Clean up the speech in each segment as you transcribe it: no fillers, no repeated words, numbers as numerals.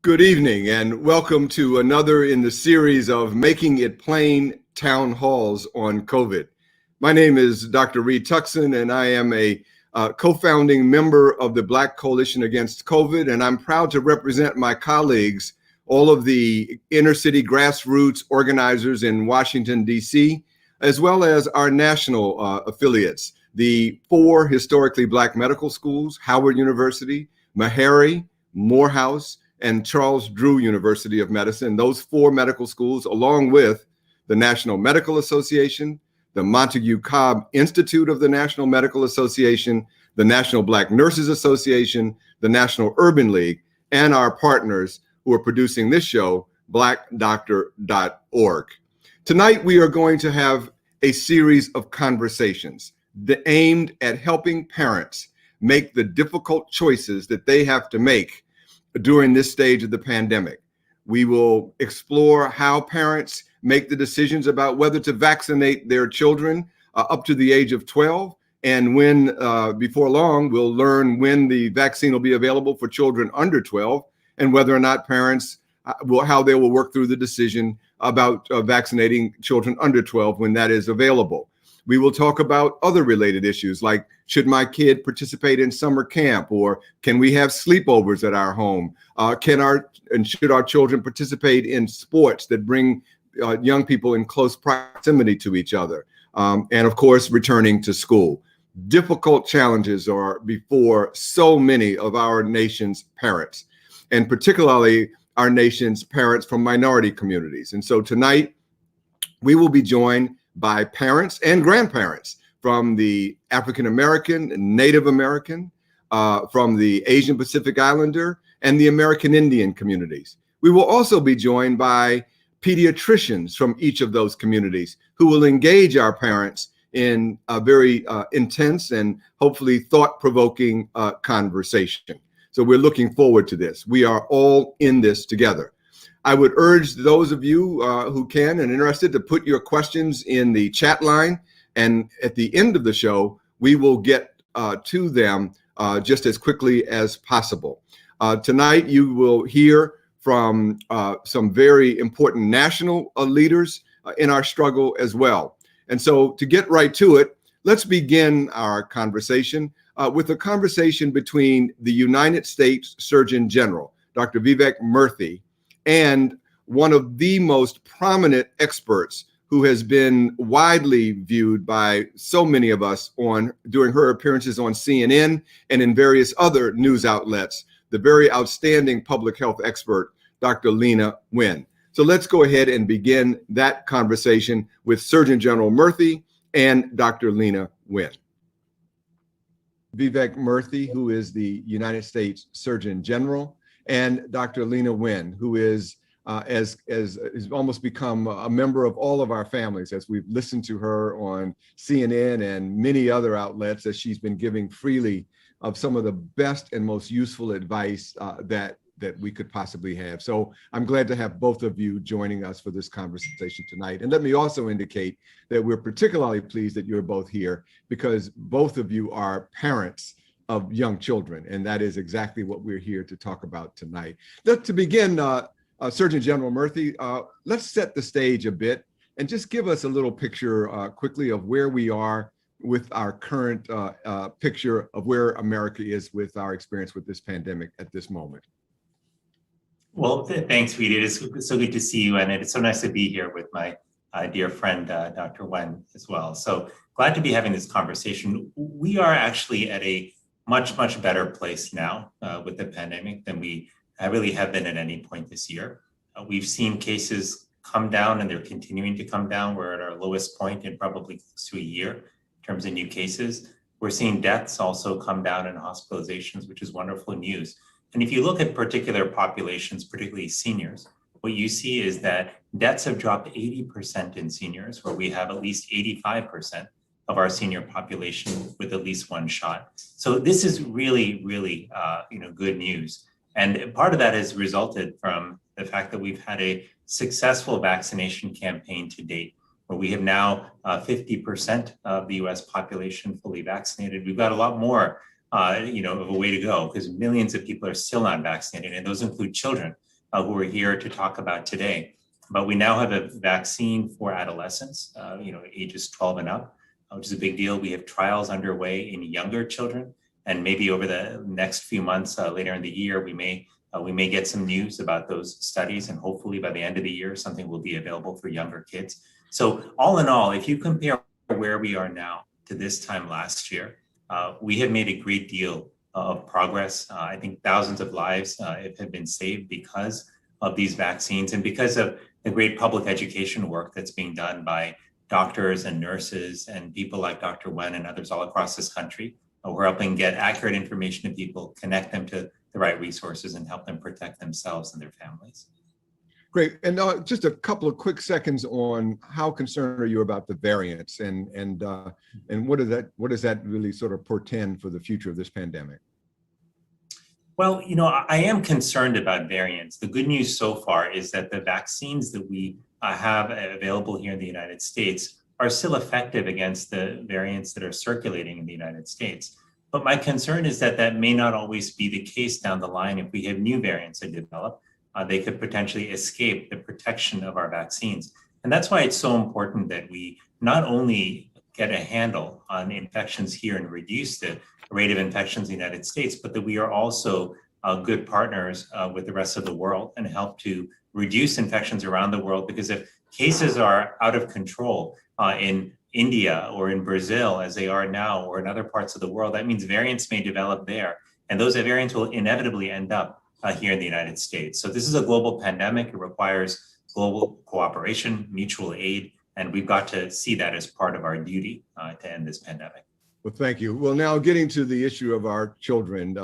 Good evening and welcome to another in the series of Making It Plain Town Halls on COVID. My name is Dr. Reed Tuckson and I am a co-founding member of the Black Coalition Against COVID, and I'm proud to represent my colleagues, all of the inner city grassroots organizers in Washington, D.C., as well as our national affiliates, the 4 historically Black medical schools, Howard University, Meharry, Morehouse, and Charles Drew University of Medicine. Those 4 medical schools, along with the National Medical Association, the Montague Cobb Institute of the National Medical Association, the National Black Nurses Association, the National Urban League, and our partners who are producing this show, blackdoctor.org. Tonight, we are going to have a series of conversations aimed at helping parents make the difficult choices that they have to make during this stage of the pandemic. We will explore how parents make the decisions about whether to vaccinate their children up to the age of 12. And when, before long, we'll learn when the vaccine will be available for children under 12 and whether or not parents, how they will work through the decision about vaccinating children under 12 when that is available. We will talk about other related issues like, should my kid participate in summer camp, or can we have sleepovers at our home? Should our children participate in sports that bring young people in close proximity to each other? And of course, returning to school. Difficult challenges are before so many of our nation's parents, and particularly our nation's parents from minority communities. And so tonight, we will be joined by parents and grandparents from the African American, Native American, from the Asian Pacific Islander, and the American Indian communities. We will also be joined by pediatricians from each of those communities who will engage our parents in a very intense and hopefully thought-provoking conversation. So we're looking forward to this. We are all in this together. I would urge those of you who can and interested to put your questions in the chat line. And at the end of the show, we will get to them just as quickly as possible. Tonight, you will hear from some very important national leaders in our struggle as well. And so to get right to it, let's begin our conversation with a conversation between the United States Surgeon General, Dr. Vivek Murthy, and one of the most prominent experts who has been widely viewed by so many of us during her appearances on CNN and in various other news outlets, the very outstanding public health expert, Dr. Leana Wen. So let's go ahead and begin that conversation with Surgeon General Murthy and Dr. Leana Wen. Vivek Murthy, who is the United States Surgeon General, and Dr. Leana Wen, who is has almost become a member of all of our families as we've listened to her on CNN and many other outlets as she's been giving freely of some of the best and most useful advice that we could possibly have. So I'm glad to have both of you joining us for this conversation tonight. And let me also indicate that we're particularly pleased that you're both here because both of you are parents of young children, and that is exactly what we're here to talk about tonight. To begin, Surgeon General Murthy, let's set the stage a bit and just give us a little picture quickly of where we are with our current picture of where America is with our experience with this pandemic at this moment. Well, thanks, Reed. It is so good to see you, and it's so nice to be here with my dear friend, Dr. Wen, as well. So glad to be having this conversation. We are actually at a much better place now with the pandemic than we really have been at any point this year. We've seen cases come down and they're continuing to come down. We're at our lowest point in probably close to a year in terms of new cases. We're seeing deaths also come down and hospitalizations, which is wonderful news. And if you look at particular populations, particularly seniors, what you see is that deaths have dropped 80% in seniors, where we have at least 85% of our senior population with at least one shot. So this is really good news. And part of that has resulted from the fact that we've had a successful vaccination campaign to date, where we have now 50% of the US population fully vaccinated. We've got a lot more of a way to go because millions of people are still not vaccinated, and those include children. who are here to talk about today. But we now have a vaccine for adolescents, ages 12 and up, which is a big deal. We have trials underway in younger children, and maybe over the next few months, later in the year, we may get some news about those studies, and hopefully by the end of the year, something will be available for younger kids. So all in all, if you compare where we are now to this time last year, we have made a great deal of progress. I think thousands of lives have been saved because of these vaccines and because of the great public education work that's being done by doctors and nurses and people like Dr. Wen and others all across this country. We're helping get accurate information to people, connect them to the right resources, and help them protect themselves and their families. Great. And just a couple of quick seconds on how concerned are you about the variants, and what does that really sort of portend for the future of this pandemic? Well, I am concerned about variants. The good news so far is that the vaccines that we have available here in the United States are still effective against the variants that are circulating in the United States. But my concern is that that may not always be the case down the line. If we have new variants that develop, they could potentially escape the protection of our vaccines. And that's why it's so important that we not only get a handle on infections here and reduce the rate of infections in the United States, but that we are also good partners with the rest of the world and help to reduce infections around the world. Because if cases are out of control in India or in Brazil, as they are now, or in other parts of the world, that means variants may develop there. And those variants will inevitably end up here in the United States. So this is a global pandemic. It requires global cooperation, mutual aid, and we've got to see that as part of our duty to end this pandemic. Well, thank you. Well, now getting to the issue of our children,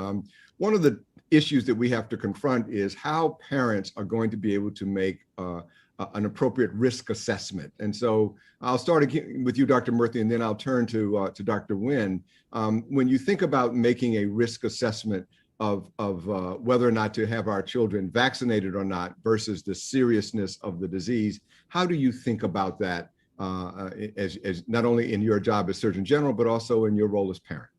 one of the issues that we have to confront is how parents are going to be able to make an appropriate risk assessment. And so I'll start again with you, Dr. Murthy, and then I'll turn to Dr. Wen. When you think about making a risk assessment of whether or not to have our children vaccinated or not versus the seriousness of the disease, how do you think about that as not only in your job as Surgeon General, but also in your role as parent?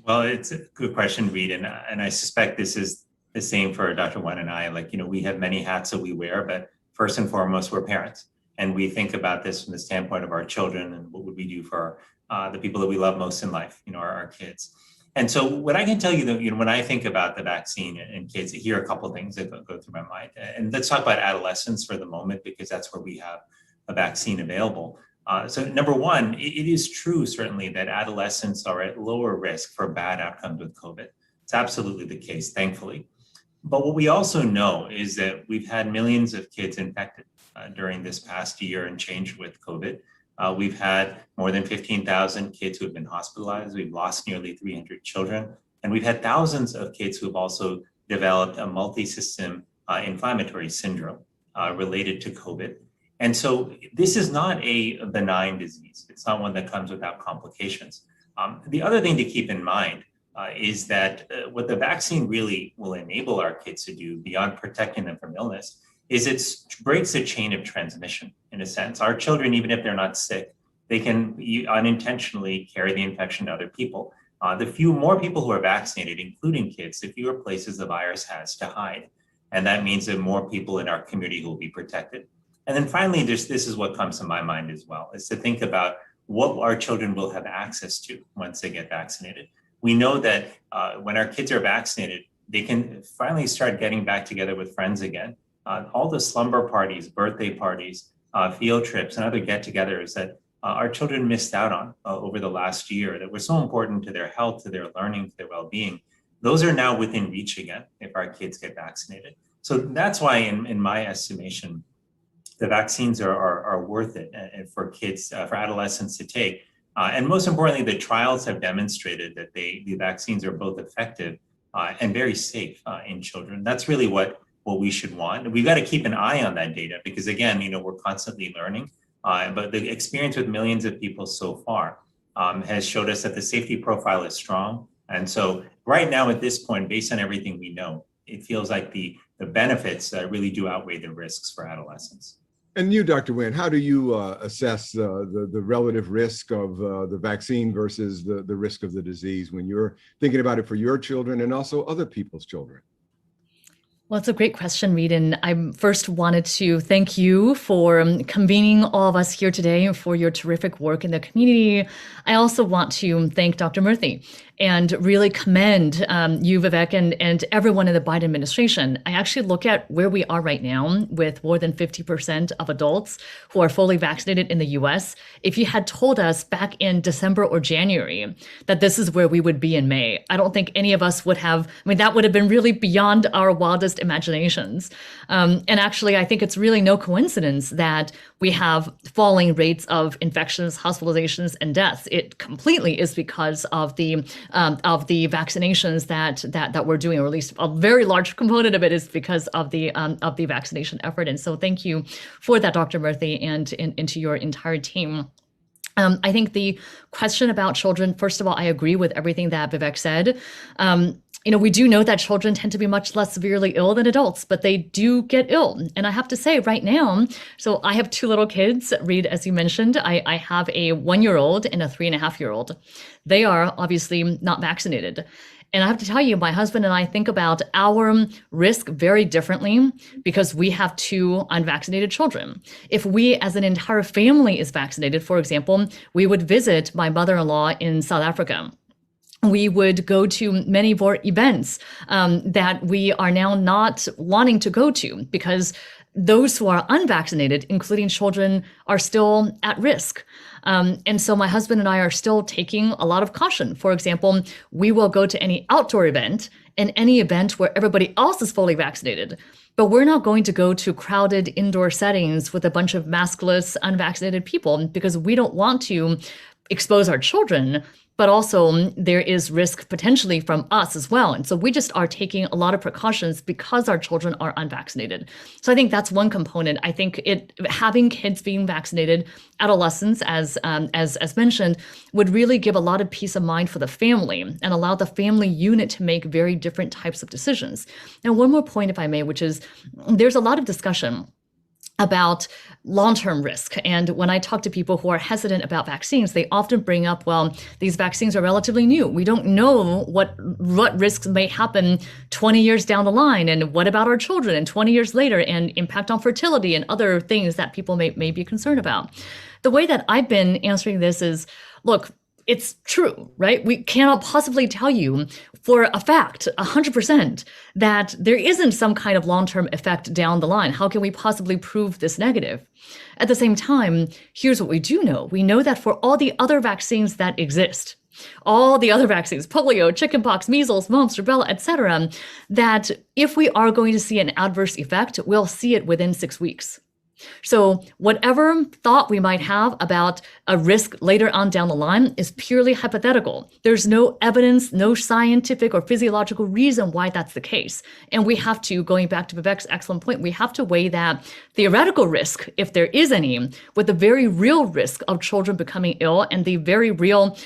Well, it's a good question, Reed, and I suspect this is the same for Dr. Wen and I. We have many hats that we wear, but first and foremost, we're parents. And we think about this from the standpoint of our children and what would we do for the people that we love most in life, our kids. And so what I can tell you, that when I think about the vaccine and kids, here are a couple of things that go through my mind. And let's talk about adolescents for the moment, because that's where we have a vaccine available. So number one, it is true, certainly, that adolescents are at lower risk for bad outcomes with COVID. It's absolutely the case, thankfully. But what we also know is that we've had millions of kids infected during this past year and change with COVID. We've had more than 15,000 kids who have been hospitalized. We've lost nearly 300 children. And we've had thousands of kids who have also developed a multi-system inflammatory syndrome related to COVID. And so this is not a benign disease. It's not one that comes without complications. The other thing to keep in mind is that what the vaccine really will enable our kids to do, beyond protecting them from illness, is it breaks the chain of transmission, in a sense. Our children, even if they're not sick, they can unintentionally carry the infection to other people. The more people who are vaccinated, including kids, the fewer places the virus has to hide. And that means that more people in our community will be protected. And then finally, this is what comes to my mind as well, is to think about what our children will have access to once they get vaccinated. We know that when our kids are vaccinated, they can finally start getting back together with friends again. All the slumber parties, birthday parties, field trips, and other get-togethers that our children missed out on over the last year that were so important to their health, to their learning, to their well-being, those are now within reach again if our kids get vaccinated. So that's why, in my estimation, the vaccines are worth it for kids, for adolescents to take. And most importantly, the trials have demonstrated that the vaccines are both effective and very safe in children. That's really what we should want. We've got to keep an eye on that data because, again, we're constantly learning. But the experience with millions of people so far has showed us that the safety profile is strong. And so right now, at this point, based on everything we know, it feels like the benefits really do outweigh the risks for adolescents. And you, Dr. Wen, how do you assess the relative risk of the vaccine versus the risk of the disease when you're thinking about it for your children and also other people's children? Well, it's a great question, Reed. And I first wanted to thank you for convening all of us here today and for your terrific work in the community. I also want to thank Dr. Murthy and really commend you, Vivek, and everyone in the Biden administration. I actually look at where we are right now with more than 50% of adults who are fully vaccinated in the US. If you had told us back in December or January that this is where we would be in May, I don't think any of us would have, that would have been really beyond our wildest imaginations. And actually, I think it's really no coincidence that we have falling rates of infections, hospitalizations, and deaths. It completely is because of the vaccinations that we're doing, or at least a very large component of it is because of the vaccination effort. And so, thank you for that, Dr. Murthy, and to your entire team. I think the question about children, first of all, I agree with everything that Vivek said. We do know that children tend to be much less severely ill than adults, but they do get ill. And I have to say right now, so I have two little kids, Reed, as you mentioned. I have a 1-year-old and a 3.5-year-old. They are obviously not vaccinated. And I have to tell you, my husband and I think about our risk very differently because we have two unvaccinated children. If we as an entire family is vaccinated, for example, we would visit my mother-in-law in South Africa. We would go to many more events that we are now not wanting to go to because those who are unvaccinated, including children, are still at risk. And so my husband and I are still taking a lot of caution. For example, we will go to any outdoor event and any event where everybody else is fully vaccinated. But we're not going to go to crowded indoor settings with a bunch of maskless, unvaccinated people because we don't want to expose our children, but also there is risk potentially from us as well. And so we just are taking a lot of precautions because our children are unvaccinated. So I think that's one component. I think having kids being vaccinated, adolescents, as mentioned, would really give a lot of peace of mind for the family and allow the family unit to make very different types of decisions. And one more point, if I may, which is there's a lot of discussion about long-term risk. And when I talk to people who are hesitant about vaccines, they often bring up, well, these vaccines are relatively new. We don't know what risks may happen 20 years down the line. And what about our children and 20 years later, and impact on fertility and other things that people may be concerned about. The way that I've been answering this is, look, it's true, right? We cannot possibly tell you for a fact, 100%, that there isn't some kind of long-term effect down the line. How can we possibly prove this negative? At the same time, here's what we do know. We know that for all the other vaccines that exist, all the other vaccines, polio, chickenpox, measles, mumps, rubella, etc., that if we are going to see an adverse effect, we'll see it within 6 weeks. So whatever thought we might have about a risk later on down the line is purely hypothetical. There's no evidence, no scientific or physiological reason why that's the case. And we have to, going back to Vivek's excellent point, we have to weigh that theoretical risk, if there is any, with the very real risk of children becoming ill and the very real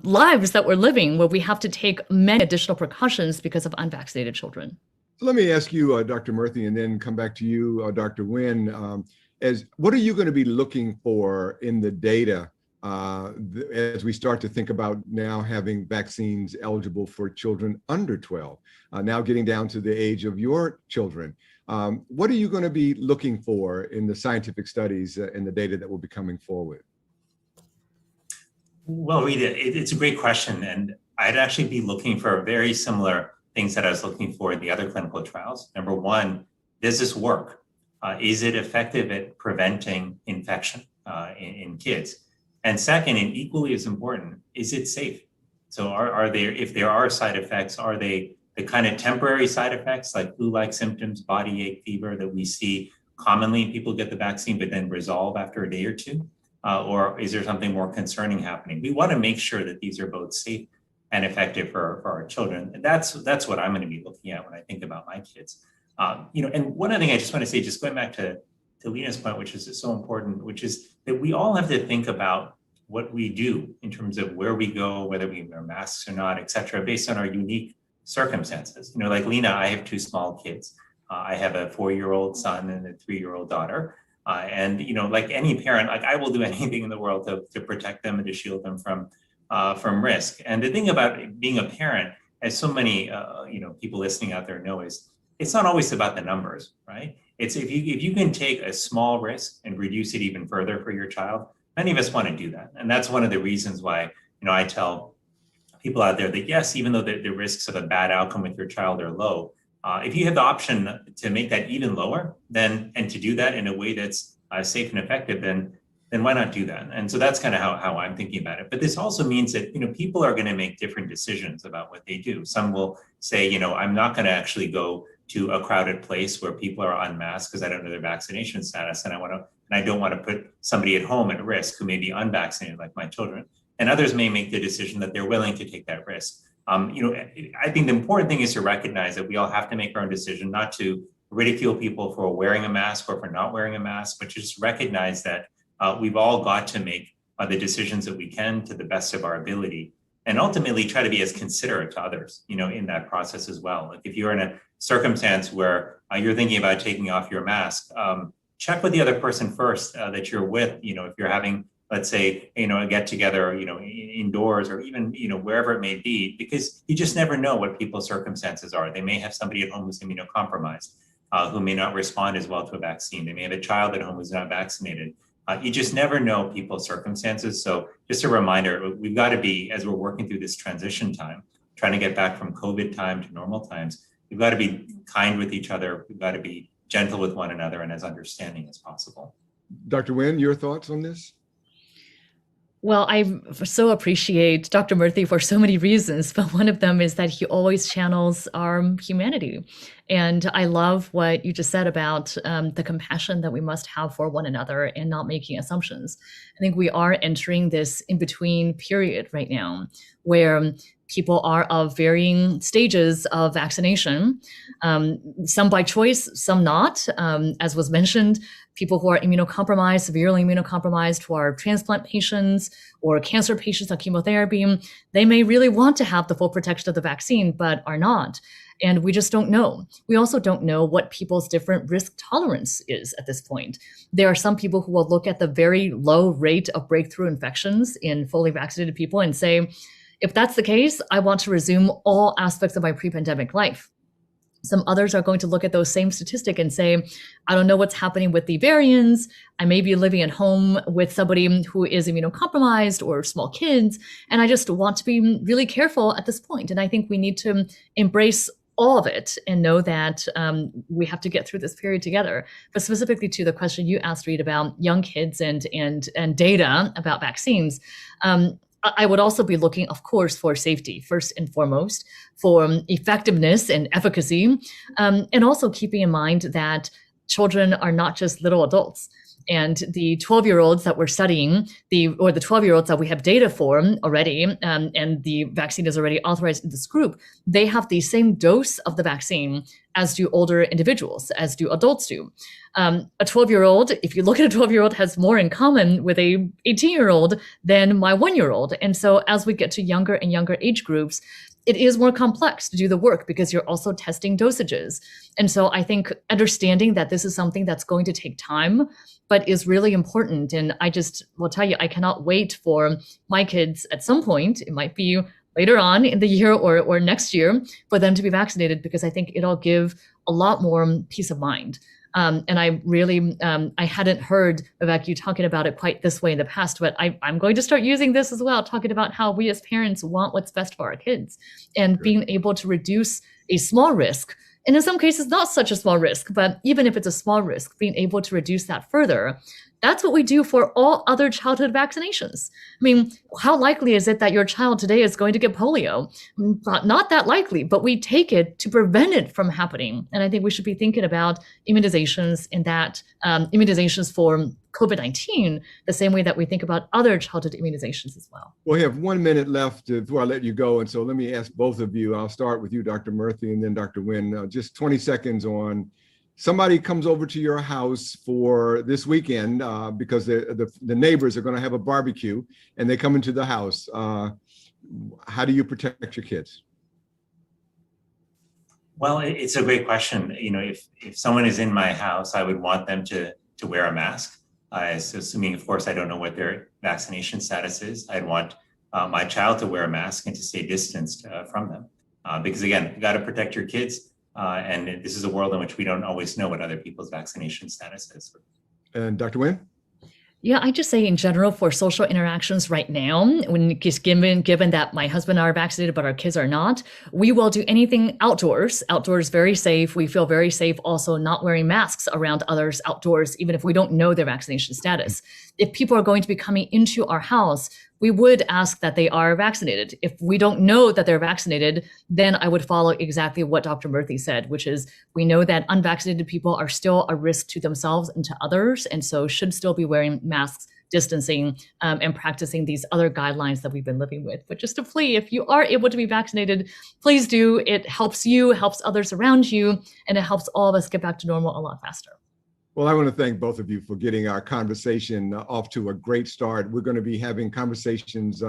lives that we're living where we have to take many additional precautions because of unvaccinated children. Let me ask you, Dr. Murthy, and then come back to you, Dr. Nguyen. As what are you going to be looking for in the data as we start to think about now having vaccines eligible for children under 12, now getting down to the age of your children? What are you going to be looking for in the scientific studies and the data that will be coming forward? Well, Rita, it's a great question. And I'd actually be looking for very similar things that I was looking for in the other clinical trials. Number one, does this work? Is it effective at preventing infection in kids? And second, and equally as important, is it safe? So are there, if there are side effects, are they the kind of temporary side effects like flu-like symptoms, body ache, fever that we see commonly in people get the vaccine but then resolve after a day or two? Or is there something more concerning happening? We want to make sure that these are both safe and effective for our children. And that's what I'm going to be looking at when I think about my kids. And one other thing I just want to say, just going back to Lena's point, which is so important, which is that we all have to think about what we do in terms of where we go, whether we wear masks or not, et cetera, based on our unique circumstances. Like Lena, I have two small kids. I have a 4-year-old son and a 3-year-old daughter. And like any parent, like I will do anything in the world to protect them and to shield them from risk. And the thing about being a parent, as so many people listening out there know, is it's not always about the numbers, right? It's if you can take a small risk and reduce it even further for your child, many of us want to do that. And that's one of the reasons why, I tell people out there that yes, even though the risks of a bad outcome with your child are low, if you have the option to make that even lower, and to do that in a way that's safe and effective, then why not do that? And so that's kind of how I'm thinking about it. But this also means that, people are going to make different decisions about what they do. Some will say, I'm not going to actually go to a crowded place where people are unmasked because I don't know their vaccination status, and I don't want to put somebody at home at risk who may be unvaccinated, like my children. And others may make the decision that they're willing to take that risk. I think the important thing is to recognize that we all have to make our own decision, not to ridicule people for wearing a mask or for not wearing a mask, but just recognize that we've all got to make the decisions that we can to the best of our ability, and ultimately try to be as considerate to others, in that process as well. Like if you're in a circumstance where you're thinking about taking off your mask, check with the other person first that you're with. If you're having, let's say, a get together, indoors or even, wherever it may be, because you just never know what people's circumstances are. They may have somebody at home who's immunocompromised, who may not respond as well to a vaccine. They may have a child at home who's not vaccinated. You just never know people's circumstances. So just a reminder, we've got to be, as we're working through this transition time, trying to get back from COVID time to normal times, we've got to be kind with each other. We've got to be gentle with one another and as understanding as possible. Dr. Nguyen, your thoughts on this? Well, I so appreciate Dr. Murthy for so many reasons, but one of them is that he always channels our humanity. And I love what you just said about the compassion that we must have for one another and not making assumptions. I think we are entering this in-between period right now where people are of varying stages of vaccination, some by choice, some not. As was mentioned, people who are immunocompromised, severely immunocompromised, who are transplant patients or cancer patients on chemotherapy, they may really want to have the full protection of the vaccine, but are not. And we just don't know. We also don't know what people's different risk tolerance is at this point. There are some people who will look at the very low rate of breakthrough infections in fully vaccinated people and say, if that's the case, I want to resume all aspects of my pre-pandemic life. Some others are going to look at those same statistics and say, I don't know what's happening with the variants. I may be living at home with somebody who is immunocompromised or small kids, and I just want to be really careful at this point. And I think we need to embrace all of it and know that we have to get through this period together. But specifically to the question you asked, Reed, about young kids and data about vaccines, I would also be looking, of course, for safety, first and foremost, for effectiveness and efficacy, and also keeping in mind that children are not just little adults. And the 12-year-olds that we're studying, the 12-year-olds that we have data for already, and the vaccine is already authorized in this group, they have the same dose of the vaccine as do older individuals, as do adults do. A 12-year-old, if you look at a 12-year-old, has more in common with a 18-year-old than my 1-year-old. And so as we get to younger and younger age groups, it is more complex to do the work because you're also testing dosages. And so I think understanding that this is something that's going to take time, but is really important. And I just will tell you, I cannot wait for my kids at some point, it might be later on in the year or next year, for them to be vaccinated, because I think it'll give a lot more peace of mind. And I really, I hadn't heard Vivek you talking about it quite this way in the past, but I'm going to start using this as well, talking about how we as parents want what's best for our kids and being able to reduce a small risk. And in some cases, not such a small risk, but even if it's a small risk, being able to reduce that further. That's what we do for all other childhood vaccinations. I mean, how likely is it that your child today is going to get polio? Not that likely, but we take it to prevent it from happening. And I think we should be thinking about immunizations in that immunizations for COVID-19 the same way that we think about other childhood immunizations as well. Well, we have 1 minute left before I let you go. And so let me ask both of you. I'll start with you, Dr. Murthy, and then Dr. Nguyen. Just 20 seconds on somebody comes over to your house for this weekend because the neighbors are going to have a barbecue and they come into the house. How do you protect your kids? Well, it's a great question. If someone is in my house, I would want them to wear a mask. Assuming, of course, I don't know what their vaccination status is. I'd want my child to wear a mask and to stay distanced from them. Because again, you got to protect your kids. And this is a world in which we don't always know what other people's vaccination status is. And Dr. Nguyen? Yeah, I just say in general for social interactions right now, when just given that my husband and I are vaccinated but our kids are not, we will do anything outdoors. Outdoors, very safe. We feel very safe also not wearing masks around others outdoors, even if we don't know their vaccination status. If people are going to be coming into our house, we would ask that they are vaccinated. If we don't know that they're vaccinated, then I would follow exactly what Dr. Murthy said, which is we know that unvaccinated people are still a risk to themselves and to others, and so should still be wearing masks, distancing, and practicing these other guidelines that we've been living with. But just a plea, if you are able to be vaccinated, please do. It helps you, helps others around you, and it helps all of us get back to normal a lot faster. Well, I want to thank both of you for getting our conversation off to a great start. We're going to be having conversations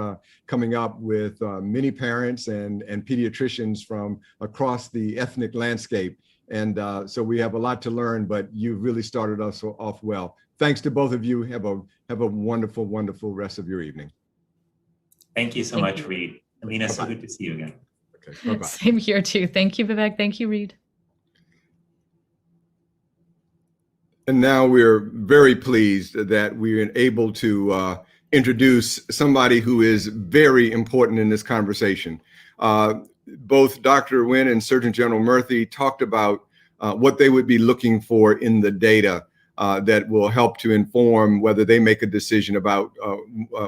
coming up with many parents and pediatricians from across the ethnic landscape. And so we have a lot to learn, but you really started us off well. Thanks to both of you. Have a wonderful, wonderful rest of your evening. Thank you so much, Reed. Alina, so good to see you again. Okay, bye-bye. Same here too. Thank you, Vivek. Thank you, Reed. And now we're very pleased that we're able to introduce somebody who is very important in this conversation. Both Dr. Nguyen and Surgeon General Murthy talked about what they would be looking for in the data that will help to inform whether they make a decision about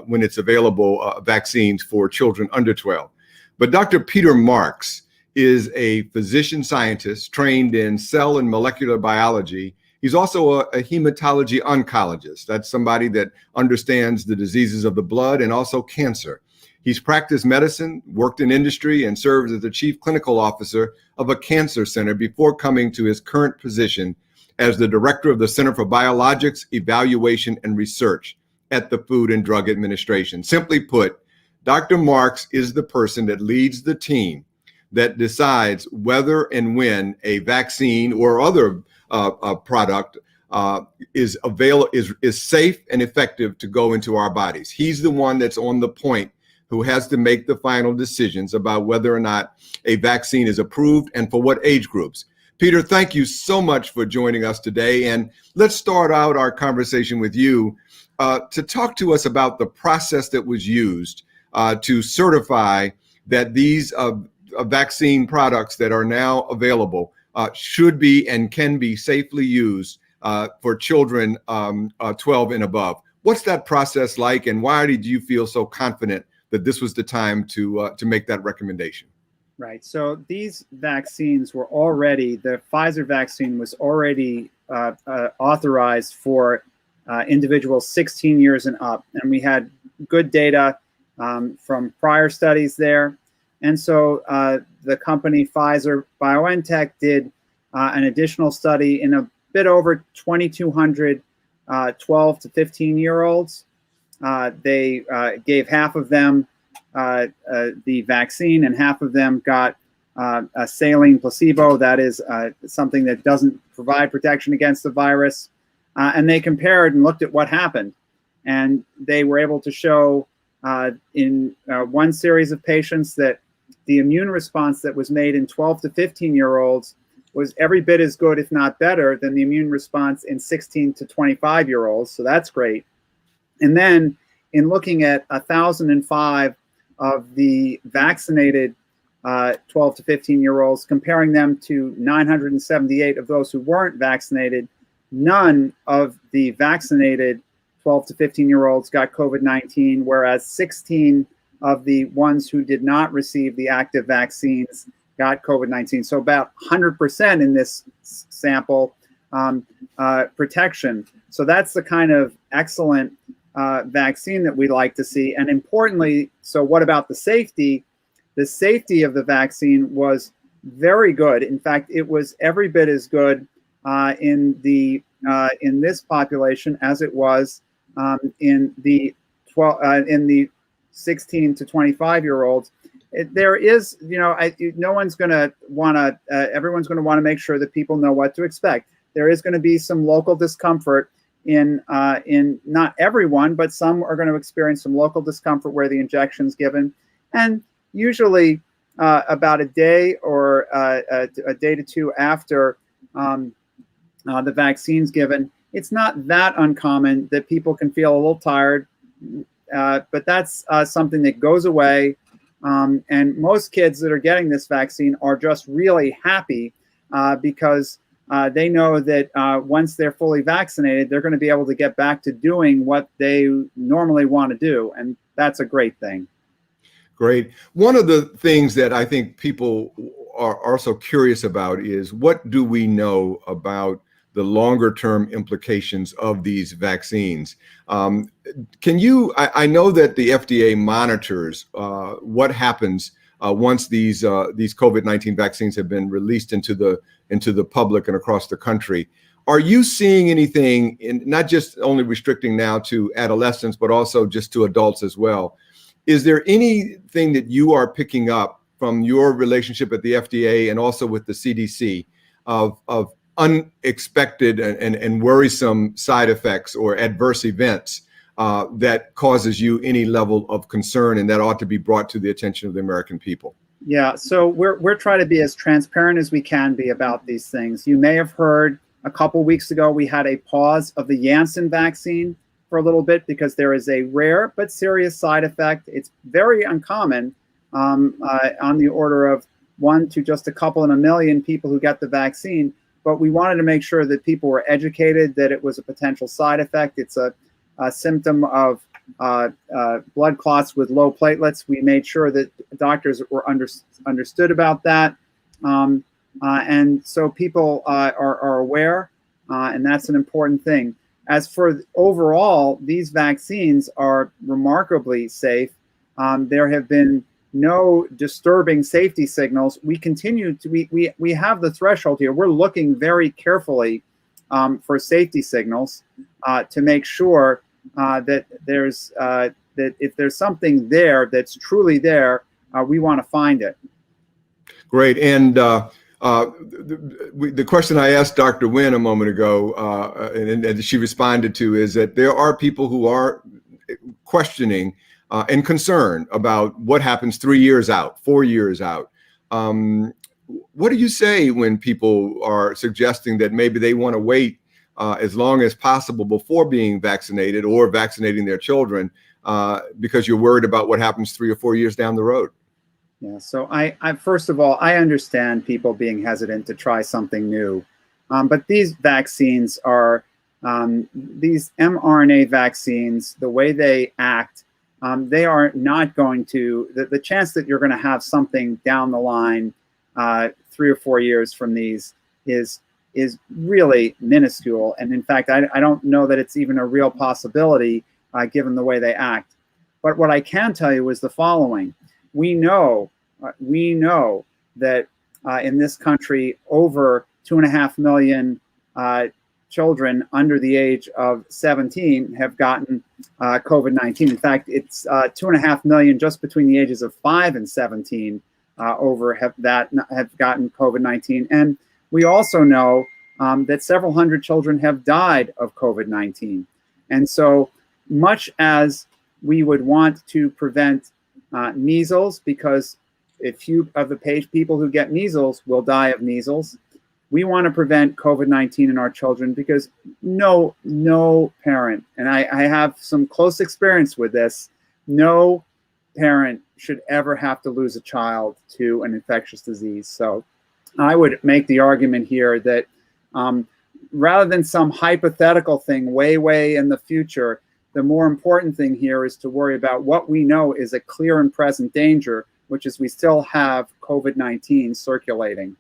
when it's available vaccines for children under 12. But Dr. Peter Marks is a physician scientist trained in cell and molecular biology. He's also a hematology oncologist. That's somebody that understands the diseases of the blood and also cancer. He's practiced medicine, worked in industry, and served as the chief clinical officer of a cancer center before coming to his current position as the director of the Center for Biologics Evaluation and Research at the Food and Drug Administration. Simply put, Dr. Marks is the person that leads the team that decides whether and when a vaccine or other product is safe and effective to go into our bodies. He's the one that's on the point who has to make the final decisions about whether or not a vaccine is approved and for what age groups. Peter, thank you so much for joining us today. And let's start out our conversation with you to talk to us about the process that was used to certify that these vaccine products that are now available should be and can be safely used for children 12 and above. What's that process like, and why did you feel so confident that this was the time to make that recommendation? Right. So these vaccines were already, the Pfizer vaccine was already authorized for individuals 16 years and up, and we had good data from prior studies there. And so the company Pfizer-BioNTech did an additional study in a bit over 2,200 12 to 15-year-olds. They gave half of them the vaccine and half of them got a saline placebo. That is something that doesn't provide protection against the virus. And they compared and looked at what happened. And they were able to show in one series of patients that the immune response that was made in 12 to 15-year-olds was every bit as good, if not better, than the immune response in 16 to 25-year-olds. So that's great. And then in looking at 1,005 of the vaccinated 12 to 15-year-olds, comparing them to 978 of those who weren't vaccinated, none of the vaccinated 12 to 15-year-olds got COVID-19, whereas 16 of the ones who did not receive the active vaccines got COVID-19. So about 100% in this sample protection. So that's the kind of excellent vaccine that we like to see. And importantly, so what about the safety? The safety of the vaccine was very good. In fact, it was every bit as good in this population as it was in the 16 to 25-year-olds. There is, no one's going to want to. Everyone's going to want to make sure that people know what to expect. There is going to be some local discomfort in not everyone, but some are going to experience some local discomfort where the injection's given. And usually, about a day or a day to two after the vaccine's given, it's not that uncommon that people can feel a little tired, but that's something that goes away. And most kids that are getting this vaccine are just really happy because they know that once they're fully vaccinated, they're going to be able to get back to doing what they normally want to do. And that's a great thing. Great. One of the things that I think people are also curious about is, what do we know about the longer term implications of these vaccines? Can you, I know that the FDA monitors what happens once these COVID-19 vaccines have been released into the public and across the country. Are you seeing anything, in not just only restricting now to adolescents, but also just to adults as well? Is there anything that you are picking up from your relationship at the FDA and also with the CDC of unexpected and worrisome side effects or adverse events that causes you any level of concern, and that ought to be brought to the attention of the American people? Yeah, so we're trying to be as transparent as we can be about these things. You may have heard a couple weeks ago we had a pause of the Janssen vaccine for a little bit because there is a rare but serious side effect. It's very uncommon, on the order of 1 to just a couple in a million people who get the vaccine. But we wanted to make sure that people were educated that it was a potential side effect. It's a symptom of blood clots with low platelets. We made sure that doctors were understood about that. And so people are aware, and that's an important thing. As for overall, these vaccines are remarkably safe. There have been no disturbing safety signals. We continue to, we have the threshold here. We're looking very carefully for safety signals to make sure that there's that if there's something there that's truly there, we want to find it. Great. And the question I asked Dr. Nguyen a moment ago, and she responded to, is that there are people who are questioning and concerned about what happens 3 years out, 4 years out. What do you say when people are suggesting that maybe they want to wait as long as possible before being vaccinated or vaccinating their children because you're worried about what happens 3 or 4 years down the road? Yeah, so I first of all, I understand people being hesitant to try something new. But these vaccines are, these mRNA vaccines, the way they act, they are not going to, the chance that you're going to have something down the line 3 or 4 years from these is really minuscule. And in fact, I don't know that it's even a real possibility given the way they act. But what I can tell you is the following. We know that in this country, over 2.5 million children under the age of 17 have gotten COVID-19. In fact, it's 2.5 million just between the ages of 5 and 17 have gotten COVID-19. And we also know that several hundred children have died of COVID-19. And so much as we would want to prevent measles, because a few of the people who get measles will die of measles, we want to prevent COVID-19 in our children because no parent, and I have some close experience with this, no parent should ever have to lose a child to an infectious disease. So I would make the argument here that rather than some hypothetical thing way in the future, the more important thing here is to worry about what we know is a clear and present danger, which is we still have COVID-19 circulating.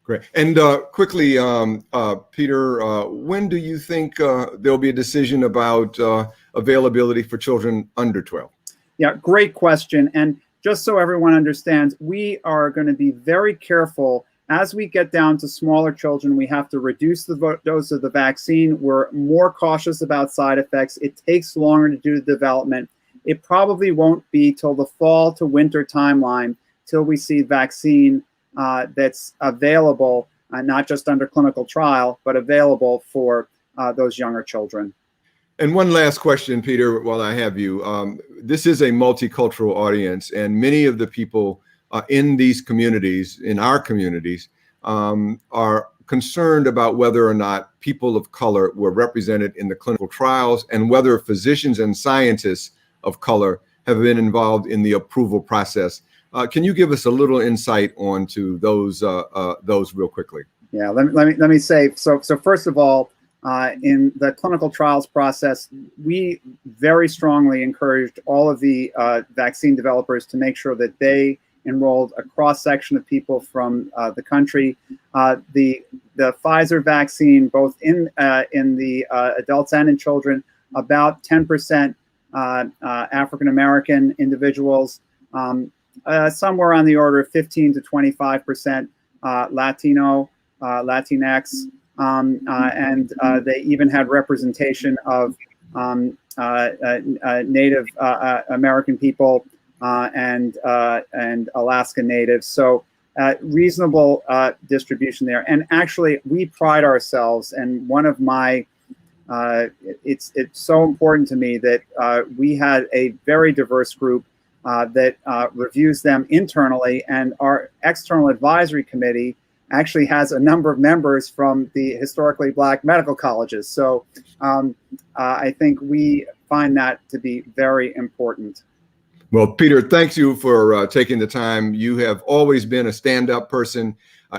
Great. And quickly, Peter, when do you think there'll be a decision about availability for children under 12? Yeah, great question. And just so everyone understands, we are going to be very careful. As we get down to smaller children, we have to reduce the dose of the vaccine. We're more cautious about side effects. It takes longer to do the development. It probably won't be till the fall to winter timeline till we see vaccine that's available, not just under clinical trial, but available for those younger children. And one last question, Peter, while I have you. This is a multicultural audience, and many of the people in these communities, in our communities, are concerned about whether or not people of color were represented in the clinical trials and whether physicians and scientists of color have been involved in the approval process. Can you give us a little insight onto those real quickly? Yeah, let me say, so first of all, in the clinical trials process, we very strongly encouraged all of the vaccine developers to make sure that they enrolled a cross-section of people from the country. The Pfizer vaccine, both in the adults and in children, about 10% African-American individuals, somewhere on the order of 15 to 25% Latino, Latinx, and they even had representation of Native American people and Alaska Natives. So reasonable distribution there. And actually, we pride ourselves, and one of my it's so important to me that we had a very diverse group that reviews them internally, and our external advisory committee actually has a number of members from the historically Black medical colleges. So I think we find that to be very important. Well, Peter, thanks you for taking the time. You have always been a stand-up person.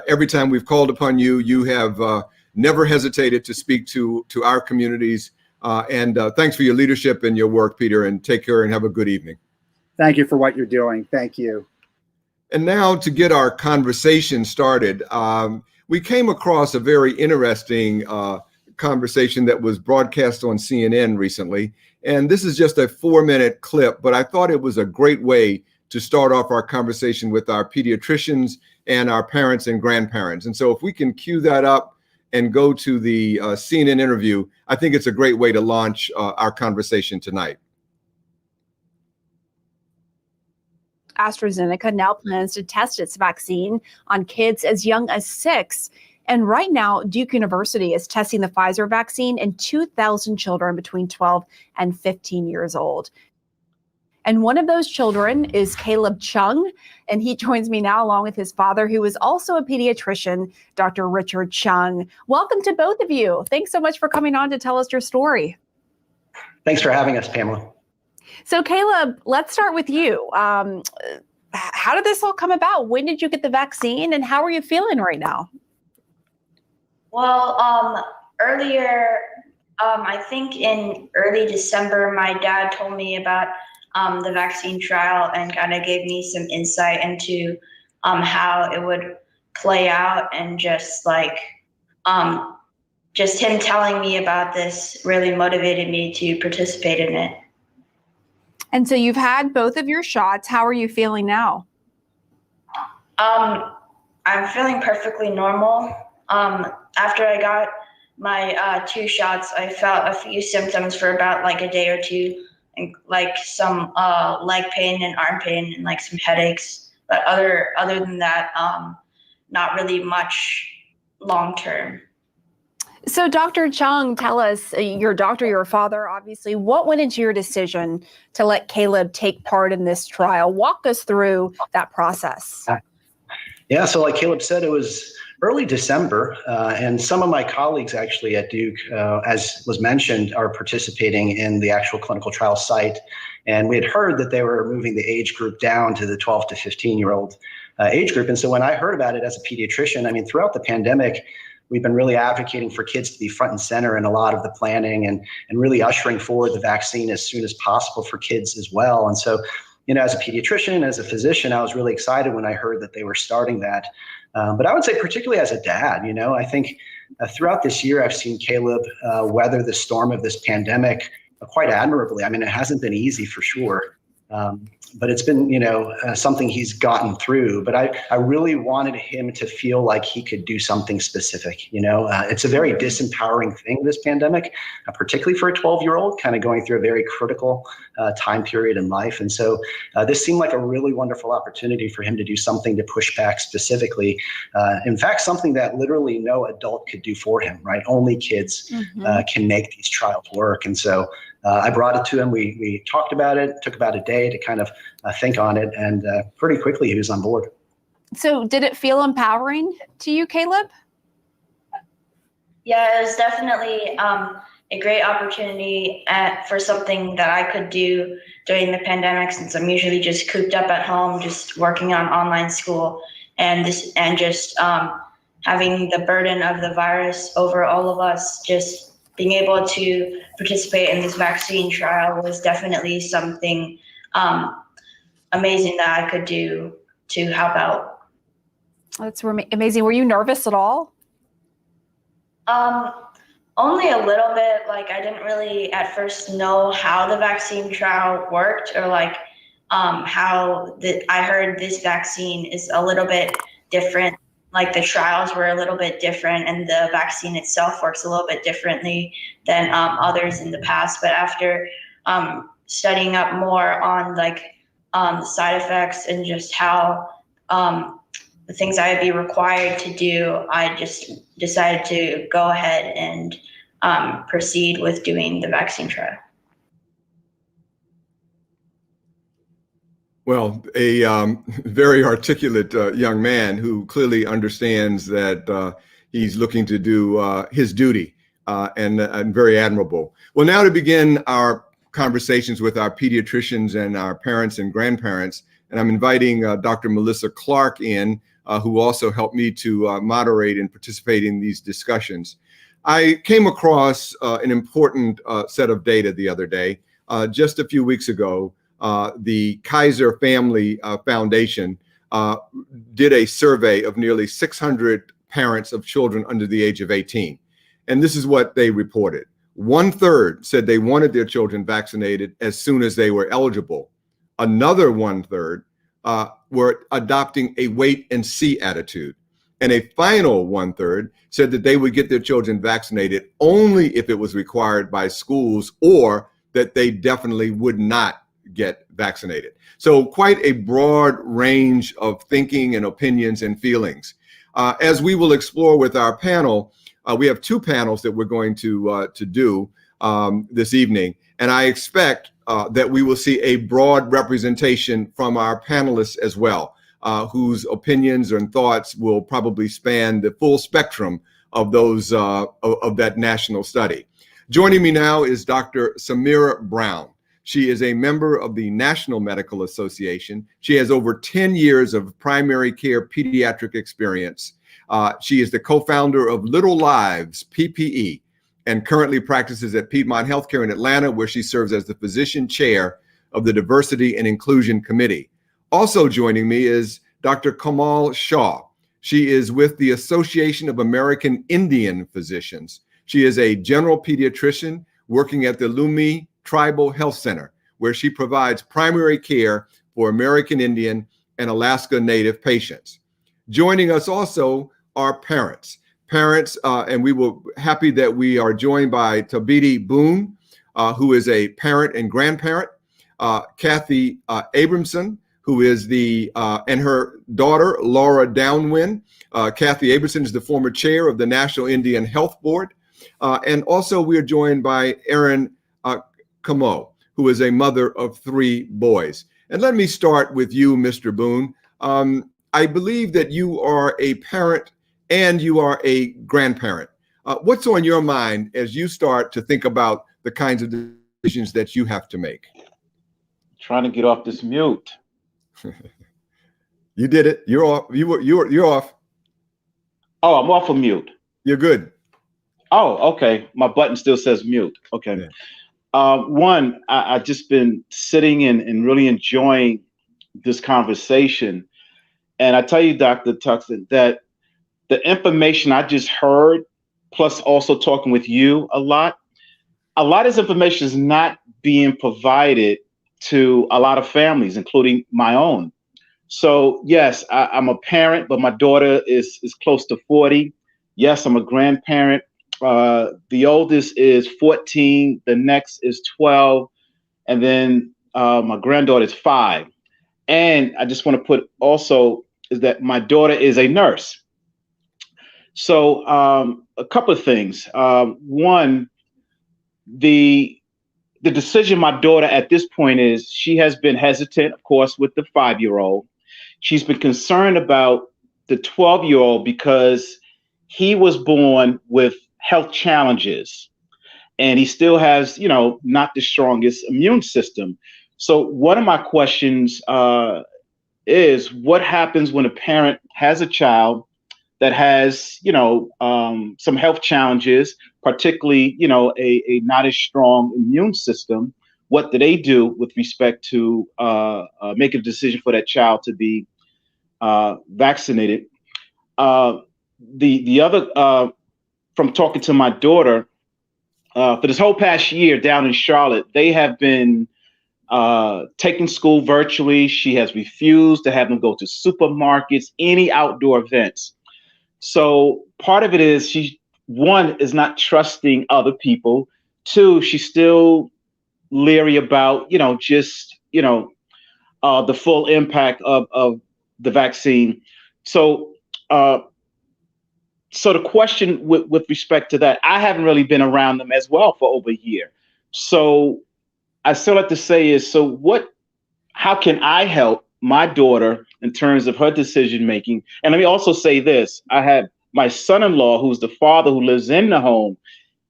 Every time we've called upon you, you have never hesitated to speak to our communities. And thanks for your leadership and your work, Peter, and take care and have a good evening. Thank you for what you're doing. Thank you. And now to get our conversation started, we came across a very interesting conversation that was broadcast on CNN recently. And this is just a 4-minute clip, but I thought it was a great way to start off our conversation with our pediatricians and our parents and grandparents. And so if we can cue that up and go to the CNN interview, I think it's a great way to launch our conversation tonight. AstraZeneca now plans to test its vaccine on kids as young as 6. And right now, Duke University is testing the Pfizer vaccine in 2,000 children between 12 and 15 years old. And one of those children is Caleb Chung, and he joins me now along with his father, who is also a pediatrician, Dr. Richard Chung. Welcome to both of you. Thanks so much for coming on to tell us your story. Thanks for having us, Pamela. So Caleb, let's start with you. How did this all come about? When did you get the vaccine, and how are you feeling right now? Well, earlier, I think in early December, my dad told me about the vaccine trial and kind of gave me some insight into how it would play out, and just him telling me about this really motivated me to participate in it. And so you've had both of your shots. How are you feeling now? I'm feeling perfectly normal. After I got my 2 shots, I felt a few symptoms for about like a day or two, and like some leg pain and arm pain and like some headaches. But other than that, not really much long term. So Dr. Chung, tell us, your doctor, your father, obviously, what went into your decision to let Caleb take part in this trial? Walk us through that process. Yeah, so like Caleb said, it was early December, and some of my colleagues actually at Duke, as was mentioned, are participating in the actual clinical trial site. And we had heard that they were moving the age group down to the 12 to 15-year-old age group. And so when I heard about it as a pediatrician, I mean, throughout the pandemic, we've been really advocating for kids to be front and center in a lot of the planning, and really ushering forward the vaccine as soon as possible for kids as well. And so, you know, as a pediatrician, as a physician, I was really excited when I heard that they were starting that. But I would say particularly as a dad, you know, I think throughout this year, I've seen Caleb weather the storm of this pandemic quite admirably. I mean, it hasn't been easy for sure. But it's been, you know, something he's gotten through. But I really wanted him to feel like he could do something specific. You know, it's a very disempowering thing, this pandemic, particularly for a 12-year-old kind of going through a very critical time period in life. And so this seemed like a really wonderful opportunity for him to do something to push back specifically. In fact, something that literally no adult could do for him, right? Only kids can make these trials work. And so I brought it to him. We talked about it. Took about a day to kind of think on it, and pretty quickly he was on board. So did it feel empowering to you, Caleb? Yeah, it was definitely a great opportunity for something that I could do during the pandemic, since I'm usually just cooped up at home, just working on online school, and just having the burden of the virus over all of us. Just being able to participate in this vaccine trial was definitely something amazing that I could do to help out. That's amazing. Were you nervous at all? Only a little bit. Like, I didn't really at first know how the vaccine trial worked, or like I heard this vaccine is a little bit different. Like, the trials were a little bit different, and the vaccine itself works a little bit differently than others in the past. But after studying up more on like the side effects and just how the things I would be required to do, I just decided to go ahead and proceed with doing the vaccine trial. Well, a very articulate young man who clearly understands that he's looking to do his duty, and very admirable. Well, now to begin our conversations with our pediatricians and our parents and grandparents, and I'm inviting Dr. Melissa Clarke in, who also helped me to moderate and participate in these discussions. I came across an important set of data the other day. Just a few weeks ago, the Kaiser Family Foundation did a survey of nearly 600 parents of children under the age of 18. And this is what they reported. 1/3 said they wanted their children vaccinated as soon as they were eligible. Another 1/3 were adopting a wait and see attitude. And a final 1/3 said that they would get their children vaccinated only if it was required by schools, or that they definitely would not get vaccinated. So quite a broad range of thinking and opinions and feelings. As we will explore with our panel, we have two panels that we're going to do this evening. And I expect that we will see a broad representation from our panelists as well, whose opinions and thoughts will probably span the full spectrum of those of that national study. Joining me now is Dr. Samira Brown. She is a member of the National Medical Association. She has over 10 years of primary care pediatric experience. She is the co-founder of Little Lives, PPE, and currently practices at Piedmont Healthcare in Atlanta, where she serves as the physician chair of the Diversity and Inclusion Committee. Also joining me is Dr. Kamal Shah. She is with the Association of American Indian Physicians. She is a general pediatrician working at the Lumi Tribal Health Center, where she provides primary care for American Indian and Alaska Native patients. Joining us also are parents, and we were happy that we are joined by Tabiti Boone, who is a parent and grandparent, Cathy Abramson, who is and her daughter, Laura Downwind. Cathy Abramson is the former chair of the National Indian Health Board. And also we are joined by Erin Camo, who is a mother of 3 boys. And let me start with you, Mr. Boone. I believe that you are a parent and you are a grandparent. What's on your mind as you start to think about the kinds of decisions that you have to make? Trying to get off this mute. You did it. You're off. You're off. Oh, I'm off of mute. You're good. Oh, okay. My button still says mute. Okay. Yeah. One, I've just been sitting and really enjoying this conversation. And I tell you, Dr. Tuckson, that the information I just heard, plus also talking with you a lot of this information is not being provided to a lot of families, including my own. So yes, I'm a parent, but my daughter is close to 40. Yes, I'm a grandparent. The oldest is 14, the next is 12, and then my granddaughter is 5. And I just want to put also is that my daughter is a nurse. So a couple of things. One, the the decision my daughter at this point is, she has been hesitant, of course, with the 5-year-old. She's been concerned about the 12-year-old because he was born with health challenges and he still has, not the strongest immune system. So one of my questions is, what happens when a parent has a child that has, some health challenges, particularly, a not as strong immune system? What do they do with respect to make a decision for that child to be vaccinated? The other, from talking to my daughter, for this whole past year down in Charlotte, they have been taking school virtually. She has refused to have them go to supermarkets, any outdoor events. So part of it is one, is not trusting other people. Two, she's still leery about, the full impact of the vaccine. So the question with respect to that, I haven't really been around them as well for over a year. So I still have to say is, how can I help my daughter in terms of her decision making? And let me also say this: I have my son-in-law, who's the father who lives in the home.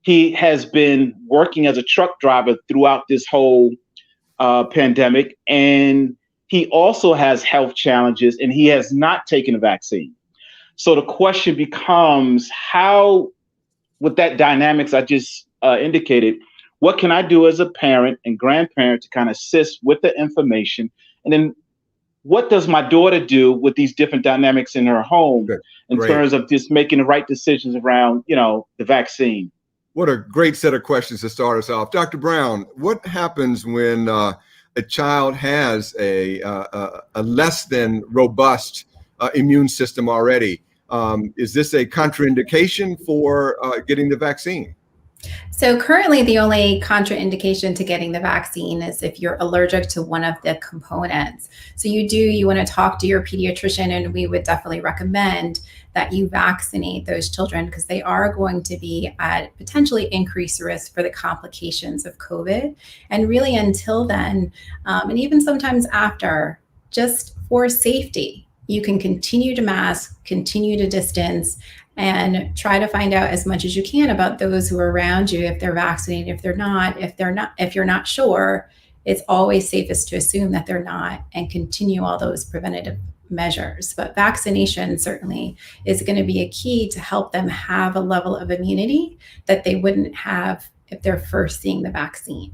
He has been working as a truck driver throughout this whole pandemic, and he also has health challenges, and he has not taken a vaccine. So the question becomes, how, with that dynamics I just indicated, what can I do as a parent and grandparent to kind of assist with the information? And then what does my daughter do with these different dynamics in her home in terms of just making the right decisions around, the vaccine? What a great set of questions to start us off. Dr. Brown, what happens when a child has a less than robust immune system already? Is this a contraindication for getting the vaccine? So currently, the only contraindication to getting the vaccine is if you're allergic to one of the components. So you want to talk to your pediatrician, and we would definitely recommend that you vaccinate those children, because they are going to be at potentially increased risk for the complications of COVID. And really, until then, and even sometimes after, just for safety, you can continue to mask, continue to distance, and try to find out as much as you can about those who are around you, if they're vaccinated, if you're not sure, it's always safest to assume that they're not and continue all those preventative measures. But vaccination certainly is going to be a key to help them have a level of immunity that they wouldn't have if they're first seeing the vaccine.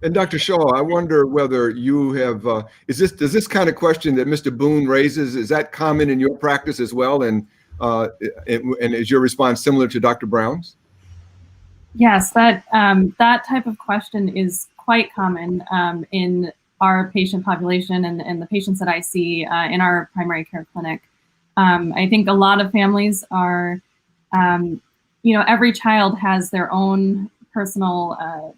And Dr. Shaw, I wonder whether you have, does this kind of question that Mr. Boone raises, is that common in your practice as well? And is your response similar to Dr. Brown's? Yes, that type of question is quite common in our patient population and the patients that I see in our primary care clinic. I think a lot of families are, every child has their own personal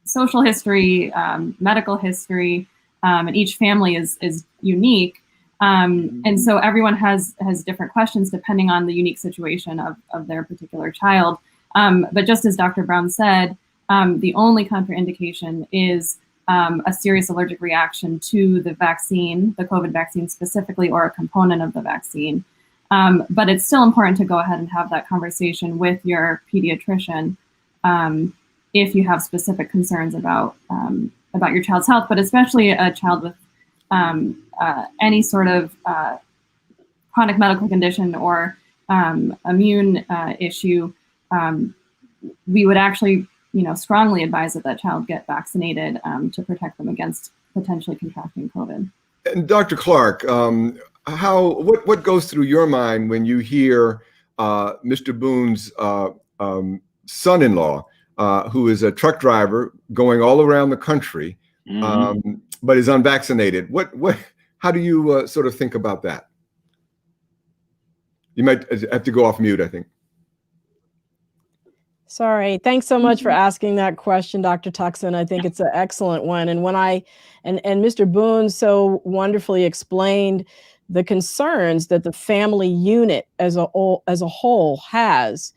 social history, medical history, and each family is unique. And so everyone has different questions depending on the unique situation of their particular child. But just as Dr. Brown said, the only contraindication is a serious allergic reaction to the vaccine, the COVID vaccine specifically, or a component of the vaccine. But it's still important to go ahead and have that conversation with your pediatrician if you have specific concerns about your child's health, but especially a child with any sort of chronic medical condition or immune issue. We would actually, strongly advise that child get vaccinated to protect them against potentially contracting COVID. And Dr. Clarke, what goes through your mind when you hear Mr. Boone's son-in-law, who is a truck driver going all around the country, but is unvaccinated? How do you sort of think about that? You might have to go off mute, I think. Sorry. Thanks so much for asking that question, Dr. Tuckson. I think it's an excellent one. And when and Mr. Boone so wonderfully explained the concerns that the family unit as a whole has.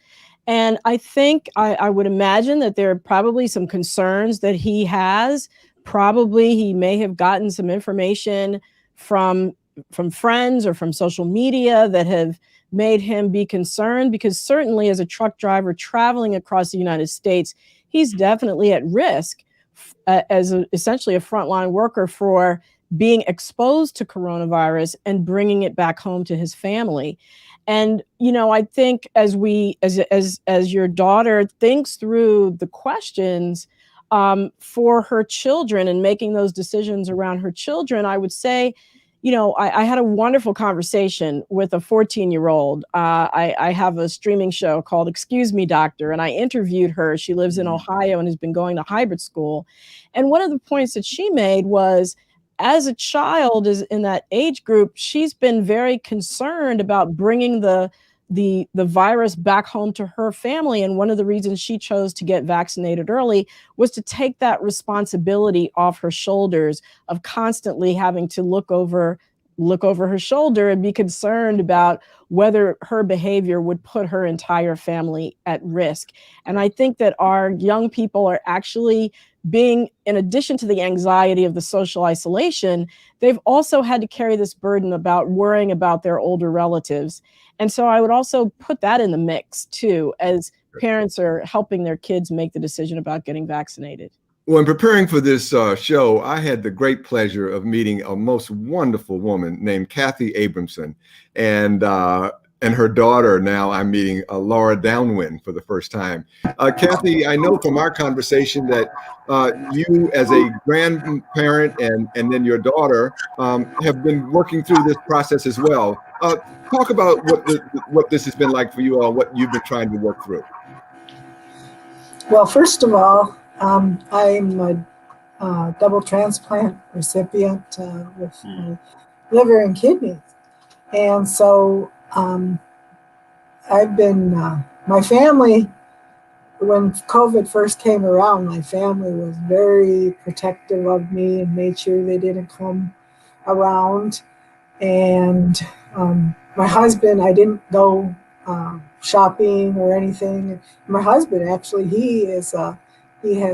And I think I would imagine that there are probably some concerns that he has. Probably he may have gotten some information from friends or from social media that have made him be concerned, because certainly as a truck driver traveling across the United States, he's definitely at risk as essentially a frontline worker for being exposed to coronavirus and bringing it back home to his family. And, you know, I think as your daughter thinks through the questions for her children and making those decisions around her children, I would say, you know, I had a wonderful conversation with a 14-year-old. I have a streaming show called Excuse Me, Doctor, and I interviewed her. She lives in Ohio and has been going to hybrid school. And one of the points that she made was, as a child is in that age group, she's been very concerned about bringing the virus back home to her family. And one of the reasons she chose to get vaccinated early was to take that responsibility off her shoulders of constantly having to look over her shoulder and be concerned about whether her behavior would put her entire family at risk. And I think that our young people are actually being, in addition to the anxiety of the social isolation, they've also had to carry this burden about worrying about their older relatives. And so I would also put that in the mix too, as parents are helping their kids make the decision about getting vaccinated. Well, in preparing for this show, I had the great pleasure of meeting a most wonderful woman named Cathy Abramson, and her daughter. Now I'm meeting Laura Downwind for the first time. Cathy, I know from our conversation that you, as a grandparent, and then your daughter, have been working through this process as well. Talk about what this has been like for you all, what you've been trying to work through. Well, first of all, I'm a double transplant recipient with liver and kidneys. And so I've been, my family, when COVID first came around, my family was very protective of me and made sure they didn't come around. And my husband, I didn't go shopping or anything. My husband, actually, he has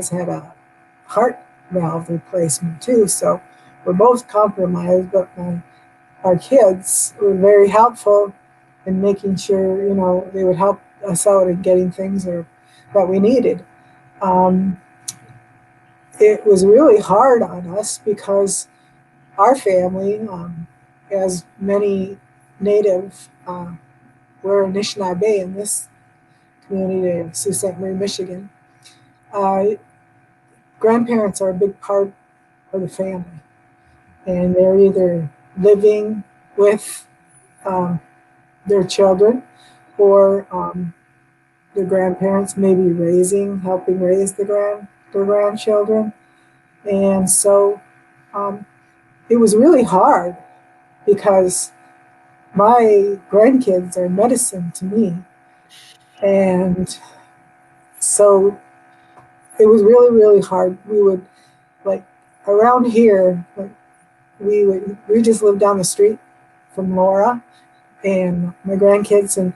had a heart valve replacement too. So we're both compromised, but our kids were very helpful in making sure, you know, they would help us out in getting things that we needed. It was really hard on us because our family, as many Native, we're Anishinaabe in this community of Sault Ste. Marie, Michigan. Grandparents are a big part of the family, and they're either living with their children, or their grandparents may be helping raise their grandchildren. And so it was really hard because my grandkids are medicine to me. And so it was really, really hard. We would, like, around here, like, we just lived down the street from Laura and my grandkids, and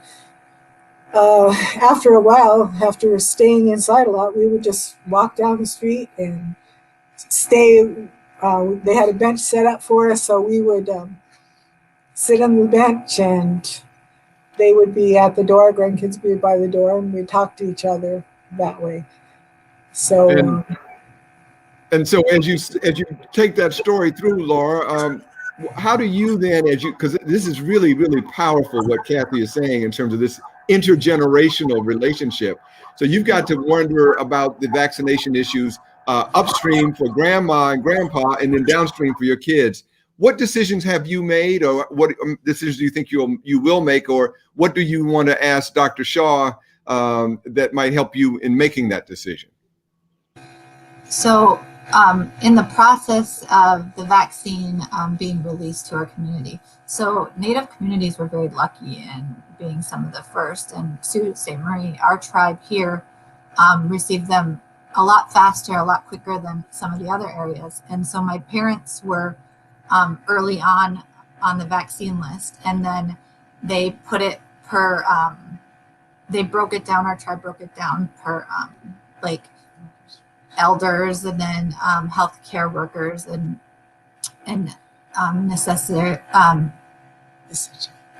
after a while, after staying inside a lot, we would just walk down the street and stay. They had a bench set up for us, so we would sit on the bench, and they would be at the door, grandkids would be by the door, and we'd talk to each other that way. So and so as you take that story through, Laura, how do you then, because this is really, really powerful what Cathy is saying in terms of this intergenerational relationship. So you've got to wonder about the vaccination issues upstream for grandma and grandpa, and then downstream for your kids. What decisions have you made, or what decisions do you think you will make, or what do you want to ask Dr. Shaw that might help you in making that decision? So in the process of the vaccine being released to our community, so Native communities were very lucky in being some of the first, and Sault Ste. Marie, our tribe here, received them a lot faster, a lot quicker than some of the other areas. And so my parents were early on the vaccine list, and then they put it per they broke it down, our tribe broke it down per like elders, and then healthcare workers and necessary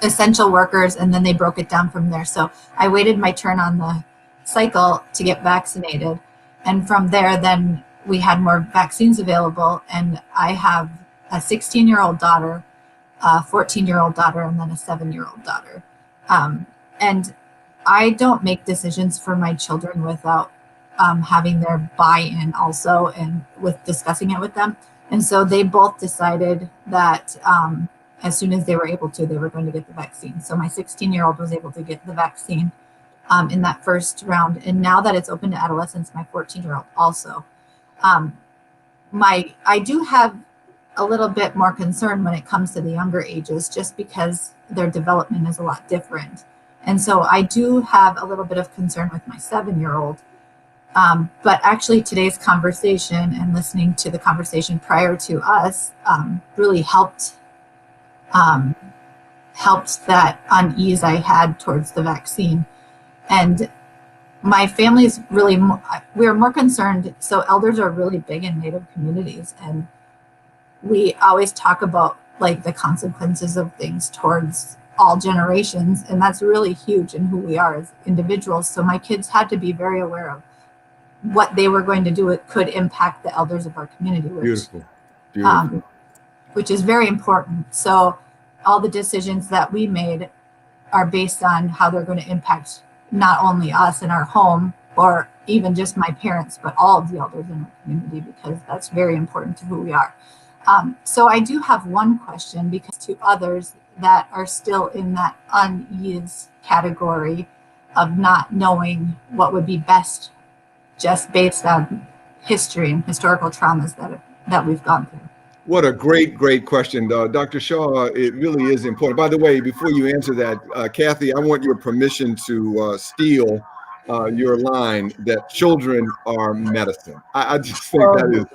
essential workers, and then they broke it down from there. So I waited my turn on the cycle to get vaccinated, and from there then we had more vaccines available, and I have a 16-year-old daughter, a 14-year-old daughter, and then a 7-year-old daughter. And I don't make decisions for my children without having their buy-in also, and with discussing it with them. And so they both decided that as soon as they were able to, they were going to get the vaccine. So my 16-year-old was able to get the vaccine in that first round. And now that it's open to adolescents, my 14-year-old also. I do have a little bit more concern when it comes to the younger ages, just because their development is a lot different. And so I do have a little bit of concern with my 7-year-old. But actually today's conversation and listening to the conversation prior to us really helped that unease I had towards the vaccine. And my family's really, we're more concerned. So elders are really big in Native communities, and we always talk about like the consequences of things towards all generations. And that's really huge in who we are as individuals. So my kids had to be very aware of what they were going to do. It could impact the elders of our community, which is very important. So all the decisions that we made are based on how they're going to impact not only us in our home, or even just my parents, but all of the elders in our community, because that's very important to who we are. So I do have one question, because to others that are still in that unease category of not knowing what would be best, just based on history and historical traumas that we've gone through. What a great question, Dr. Shaw. It really is important. By the way, before you answer that, Cathy, I want your permission to steal your line that children are medicine. I just think that is.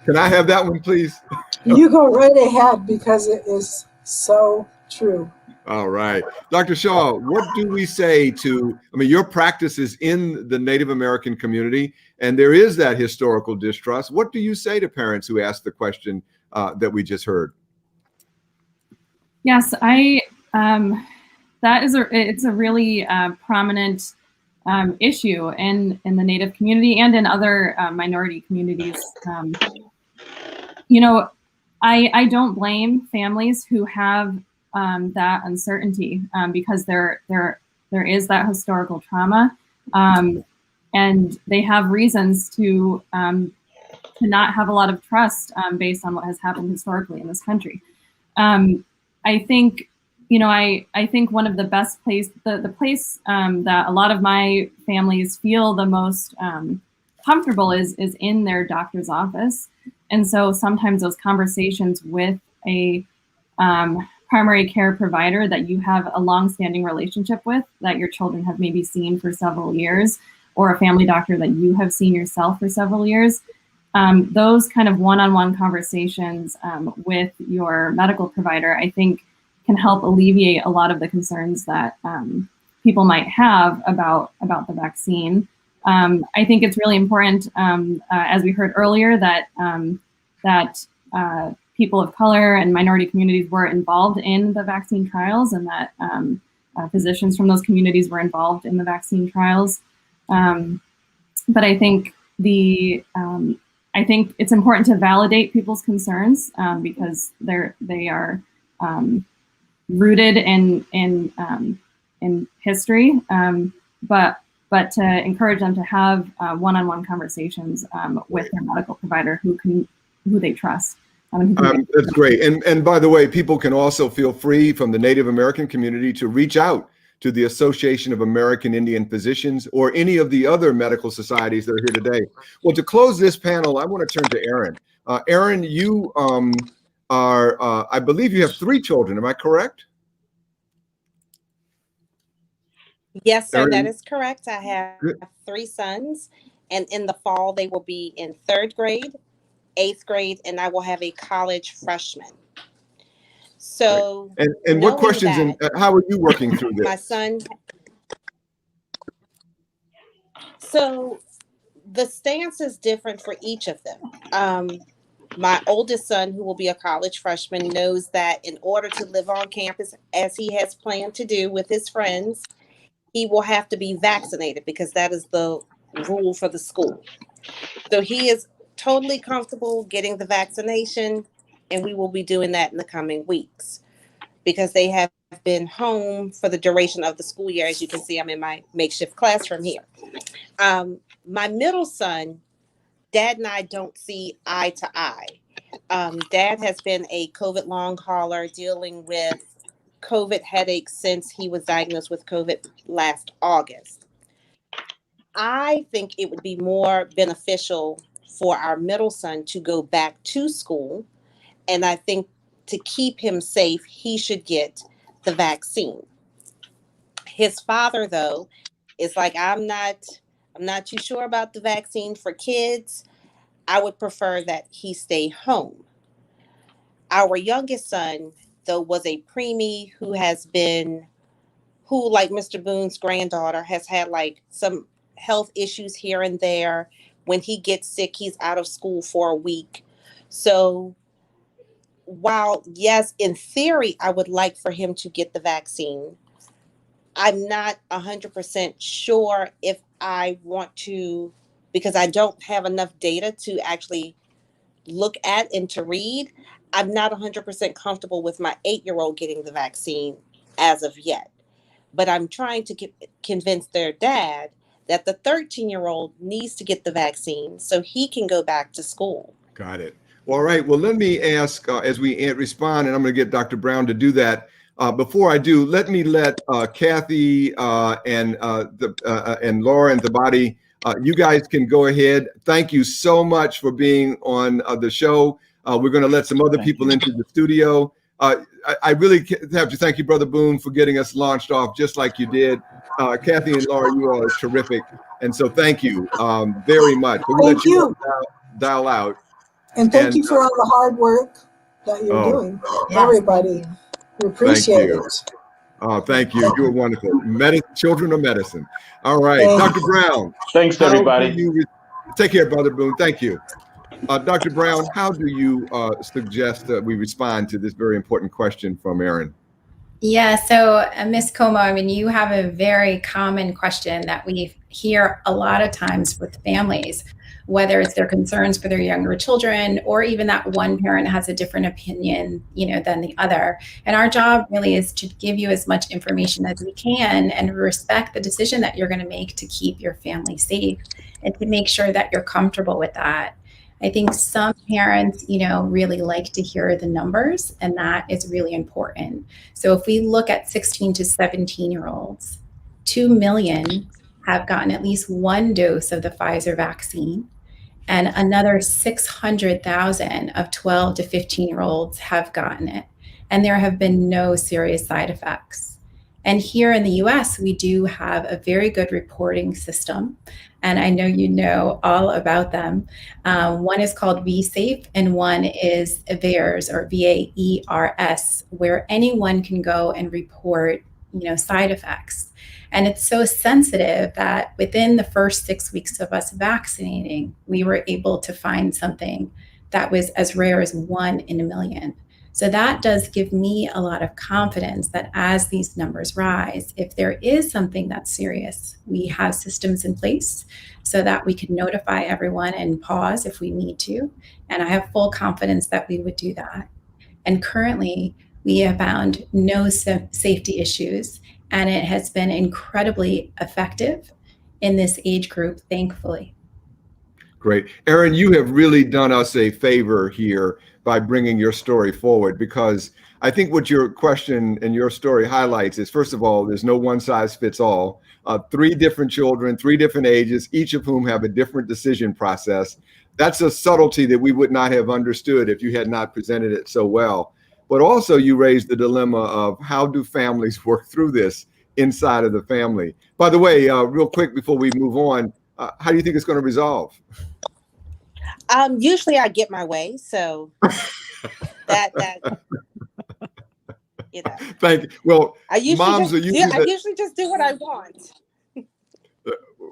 Can I have that one, please? You go right ahead, because it is so true. All right. Dr. Shaw, what do we say to, your practice is in the Native American community, and there is that historical distrust. What do you say to parents who ask the question that we just heard? Yes, it's a really prominent issue in the Native community and in other minority communities. I don't blame families who have that uncertainty, because there is that historical trauma, and they have reasons to not have a lot of trust based on what has happened historically in this country. I think one of the best the place that a lot of my families feel the most comfortable is in their doctor's office. And so sometimes those conversations with a primary care provider that you have a long-standing relationship with, that your children have maybe seen for several years, or a family doctor that you have seen yourself for several years, those kind of one-on-one conversations with your medical provider, I think, can help alleviate a lot of the concerns that people might have about the vaccine. I think it's really important, as we heard earlier, that people of color and minority communities were involved in the vaccine trials, and that physicians from those communities were involved in the vaccine trials. But I think it's important to validate people's concerns, because they are rooted in history, but to encourage them to have one-on-one conversations with their medical provider who they trust. That's great. And by the way, people can also feel free from the Native American community to reach out to the Association of American Indian Physicians or any of the other medical societies that are here today. Well, to close this panel, I want to turn to Erin. Erin, you I believe you have 3 children. Am I correct? Yes, sir, Erin? that is correct. I have 3 sons, and in the fall, they will be in 3rd grade, 8th grade, and I will have a college freshman. So, and what questions and how are you working through this? My son, So the stance is different for each of them. My oldest son, who will be a college freshman, knows that in order to live on campus as he has planned to do with his friends, he will have to be vaccinated because that is the rule for the school. So he is totally comfortable getting the vaccination, and we will be doing that in the coming weeks because they have been home for the duration of the school year. As you can see, I'm in my makeshift classroom here. My middle son, Dad and I don't see eye to eye. Dad has been a COVID long hauler dealing with COVID headaches since he was diagnosed with COVID last August. I think it would be more beneficial for our middle son to go back to school. And I think to keep him safe, he should get the vaccine. His father, though, is like, I'm not too sure about the vaccine for kids. I would prefer that he stay home. Our youngest son, though, was a preemie who, like Mr. Boone's granddaughter, has had like some health issues here and there. When he gets sick, he's out of school for a week. So while, yes, in theory, I would like for him to get the vaccine, I'm not 100% sure if I want to, because I don't have enough data to actually look at and to read. I'm not 100% comfortable with my 8-year-old getting the vaccine as of yet. But I'm trying to convince their dad that the 13-year-old needs to get the vaccine so he can go back to school. Got it. All right. Well, let me ask as we respond, and I'm going to get Dr. Brown to do that. Before I do, let Cathy and Laura and the body, you guys can go ahead. Thank you so much for being on the show. We're going to let some other people into the studio. I really have to thank you, Brother Boone, for getting us launched off just like you did. Cathy and Laura, you all are terrific. And so thank you very much. We'll let you dial out. And thank you for all the hard work that you're doing. Everybody, we appreciate it. Oh, thank you. You were wonderful. Children of medicine. All right, Dr. Brown. Thanks, everybody. Take care, Brother Boone. Thank you. Dr. Brown, how do you suggest that we respond to this very important question from Aaron? Yeah, so Ms. Como, I mean, you have a very common question that we hear a lot of times with families, whether it's their concerns for their younger children, or even that one parent has a different opinion, than the other. And our job really is to give you as much information as we can and respect the decision that you're going to make to keep your family safe and to make sure that you're comfortable with that. I think some parents, really like to hear the numbers, and that is really important. So if we look at 16 to 17-year-olds, 2 million have gotten at least one dose of the Pfizer vaccine, and another 600,000 of 12 to 15-year-olds have gotten it. And there have been no serious side effects. And here in the US, we do have a very good reporting system. And I know you know all about them. One is called VSafe, and one is VAERS, or VAERS, where anyone can go and report, side effects. And it's so sensitive that within the first 6 weeks of us vaccinating, we were able to find something that was as rare as 1 in a million. So that does give me a lot of confidence that as these numbers rise, if there is something that's serious, we have systems in place so that we can notify everyone and pause if we need to. And I have full confidence that we would do that. And currently, we have found no safety issues, and it has been incredibly effective in this age group, thankfully. Great. Aaron, you have really done us a favor here by bringing your story forward, because I think what your question and your story highlights is, first of all, there's no one size fits all. 3 different children, 3 different ages, each of whom have a different decision process. That's a subtlety that we would not have understood if you had not presented it so well. But also you raised the dilemma of how do families work through this inside of the family. By the way, real quick before we move on, how do you think it's going to resolve? Usually I get my way, so that Thank you. Well, I usually just do what I want.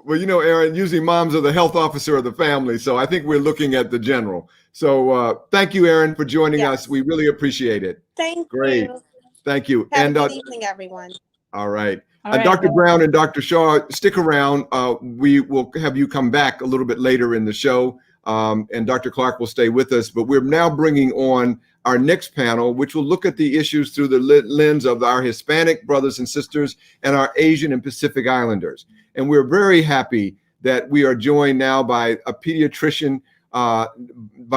Well, Aaron, usually moms are the health officer of the family, so I think we're looking at the general. So thank you, Aaron, for joining us. We really appreciate it. Thank Great. you. Thank you. Have And a good evening, everyone. all right. All right, Dr. bye. Brown and Dr. Shaw, stick around. We will have you come back a little bit later in the show, and Dr. Clarke will stay with us. But we're now bringing on our next panel, which will look at the issues through the lens of our Hispanic brothers and sisters and our Asian and Pacific Islanders. And we're very happy that we are joined now by a pediatrician by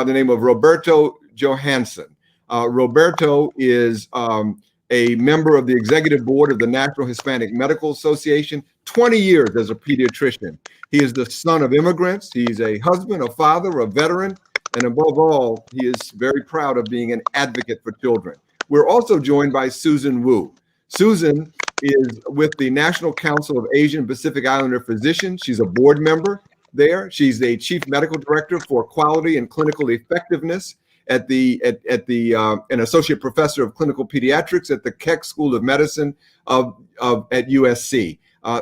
the name of Roberto Johansson. Roberto is a member of the executive board of the National Hispanic Medical Association, 20 years as a pediatrician. He is the son of immigrants. He's a husband, a father, a veteran, and above all, he is very proud of being an advocate for children. We're also joined by Susan Wu. Susan is with the National Council of Asian Pacific Islander Physicians. She's a board member there. She's the chief medical director for quality and clinical effectiveness at an associate professor of clinical pediatrics at the Keck School of Medicine at USC.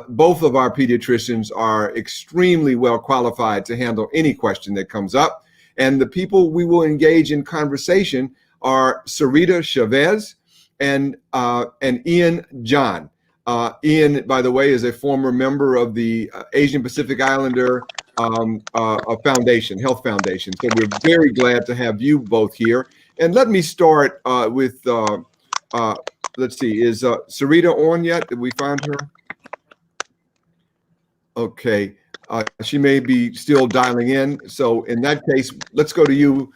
Both of our pediatricians are extremely well qualified to handle any question that comes up. And the people we will engage in conversation are Sarita Chavez and Ian John. Ian, by the way, is a former member of the Asian Pacific Islander Foundation, Health Foundation. So we're very glad to have you both here. And let me start with, let's see, is Sarita on yet? Did we find her? Okay. She may be still dialing in. So in that case, let's go to you.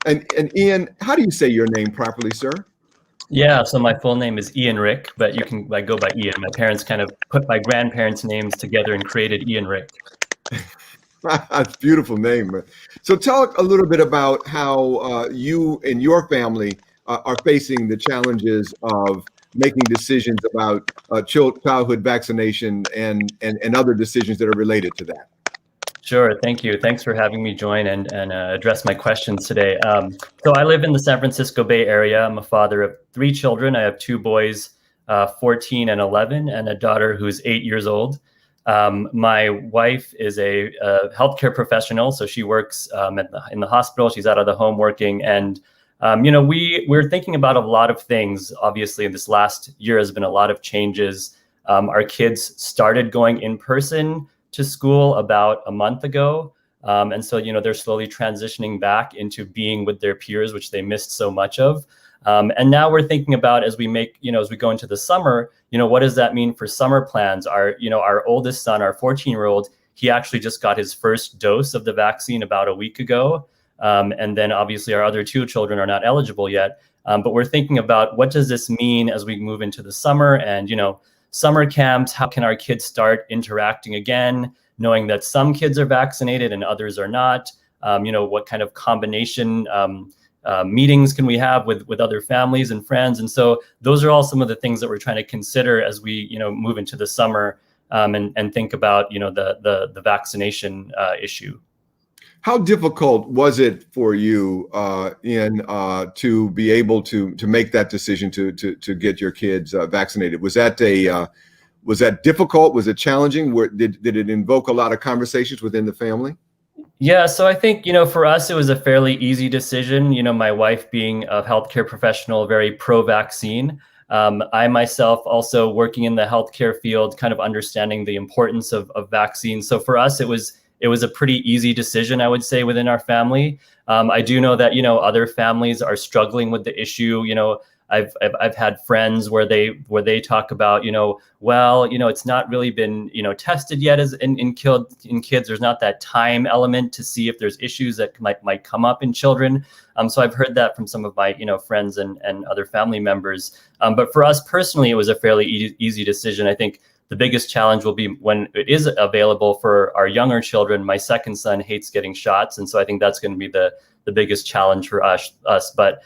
And Ian, how do you say your name properly, sir? Yeah, so my full name is Ian Rick, but you can go by Ian. My parents kind of put my grandparents' names together and created Ian Rick. That's a beautiful name. So tell a little bit about how you and your family are facing the challenges of making decisions about childhood vaccination and other decisions that are related to that. Sure, thank you. Thanks for having me join and address my questions today. So I live in the San Francisco Bay Area. I'm a father of 3 children. I have 2 boys, 14 and 11, and a daughter who's 8 years old. My wife is a healthcare professional, so she works in the hospital. She's out of the home working, and we're thinking about a lot of things. Obviously, this last year has been a lot of changes. Our kids started going in person to school about a month ago. And so, they're slowly transitioning back into being with their peers, which they missed so much of. And now we're thinking about as we go into the summer, what does that mean for summer plans? Our oldest son, our 14-year-old, he actually just got his first dose of the vaccine about a week ago. And then obviously our other 2 children are not eligible yet. But we're thinking about what does this mean as we move into the summer and, summer camps, how can our kids start interacting again, knowing that some kids are vaccinated and others are not? What kind of combination meetings can we have with other families and friends? And so those are all some of the things that we're trying to consider as we, move into the summer and think about, the vaccination issue. How difficult was it for you, Ian, to be able to make that decision to get your kids vaccinated? Was that difficult? Was it challenging? Did it invoke a lot of conversations within the family? Yeah, so I think, for us, it was a fairly easy decision. My wife being a healthcare professional, very pro-vaccine. I myself also working in the healthcare field, kind of understanding the importance of vaccines. So for us, it was a pretty easy decision, I would say, within our family. I do know that, other families are struggling with the issue. I've had friends where they talk about, it's not really been, tested yet as in kids. There's not that time element to see if there's issues that might come up in children. So I've heard that from some of my, friends and other family members. But for us personally, it was a fairly easy decision. I think the biggest challenge will be when it is available for our younger children. My second son hates getting shots, and so I think that's going to be the biggest challenge for us. But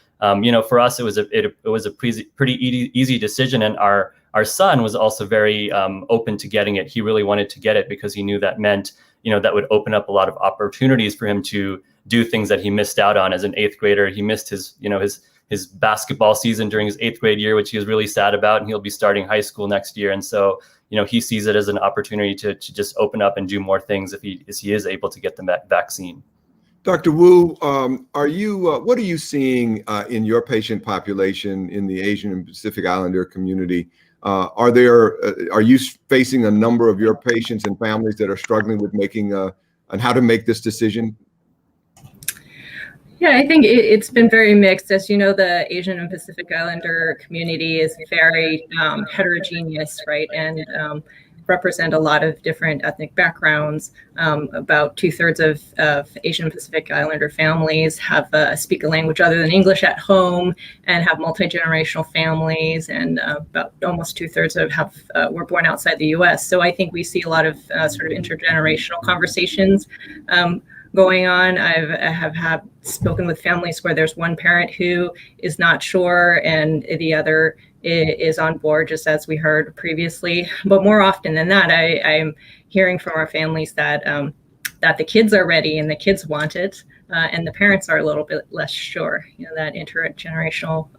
for us, it was a pretty easy decision, and our son was also very open to getting it. He really wanted to get it because he knew that meant that would open up a lot of opportunities for him to do things that he missed out on as an 8th grader. He missed his basketball season during his 8th grade year, which he was really sad about, and he'll be starting high school next year. And so, he sees it as an opportunity to just open up and do more things if he is able to get the vaccine. Dr. Wu, what are you seeing in your patient population in the Asian and Pacific Islander community? Are you facing a number of your patients and families that are struggling with making on how to make this decision? Yeah, I think it's been very mixed. As you know, the Asian and Pacific Islander community is very heterogeneous, right? And represent a lot of different ethnic backgrounds. About 2/3 of Asian and Pacific Islander families have speak a language other than English at home and have multi-generational families, and about almost 2/3 were born outside the U.S. So I think we see a lot of sort of intergenerational conversations going on. I have spoken with families where there's one parent who is not sure and the other is on board, just as we heard previously. But more often than that, I'm hearing from our families that that the kids are ready and the kids want it, and the parents are a little bit less sure. That intergenerational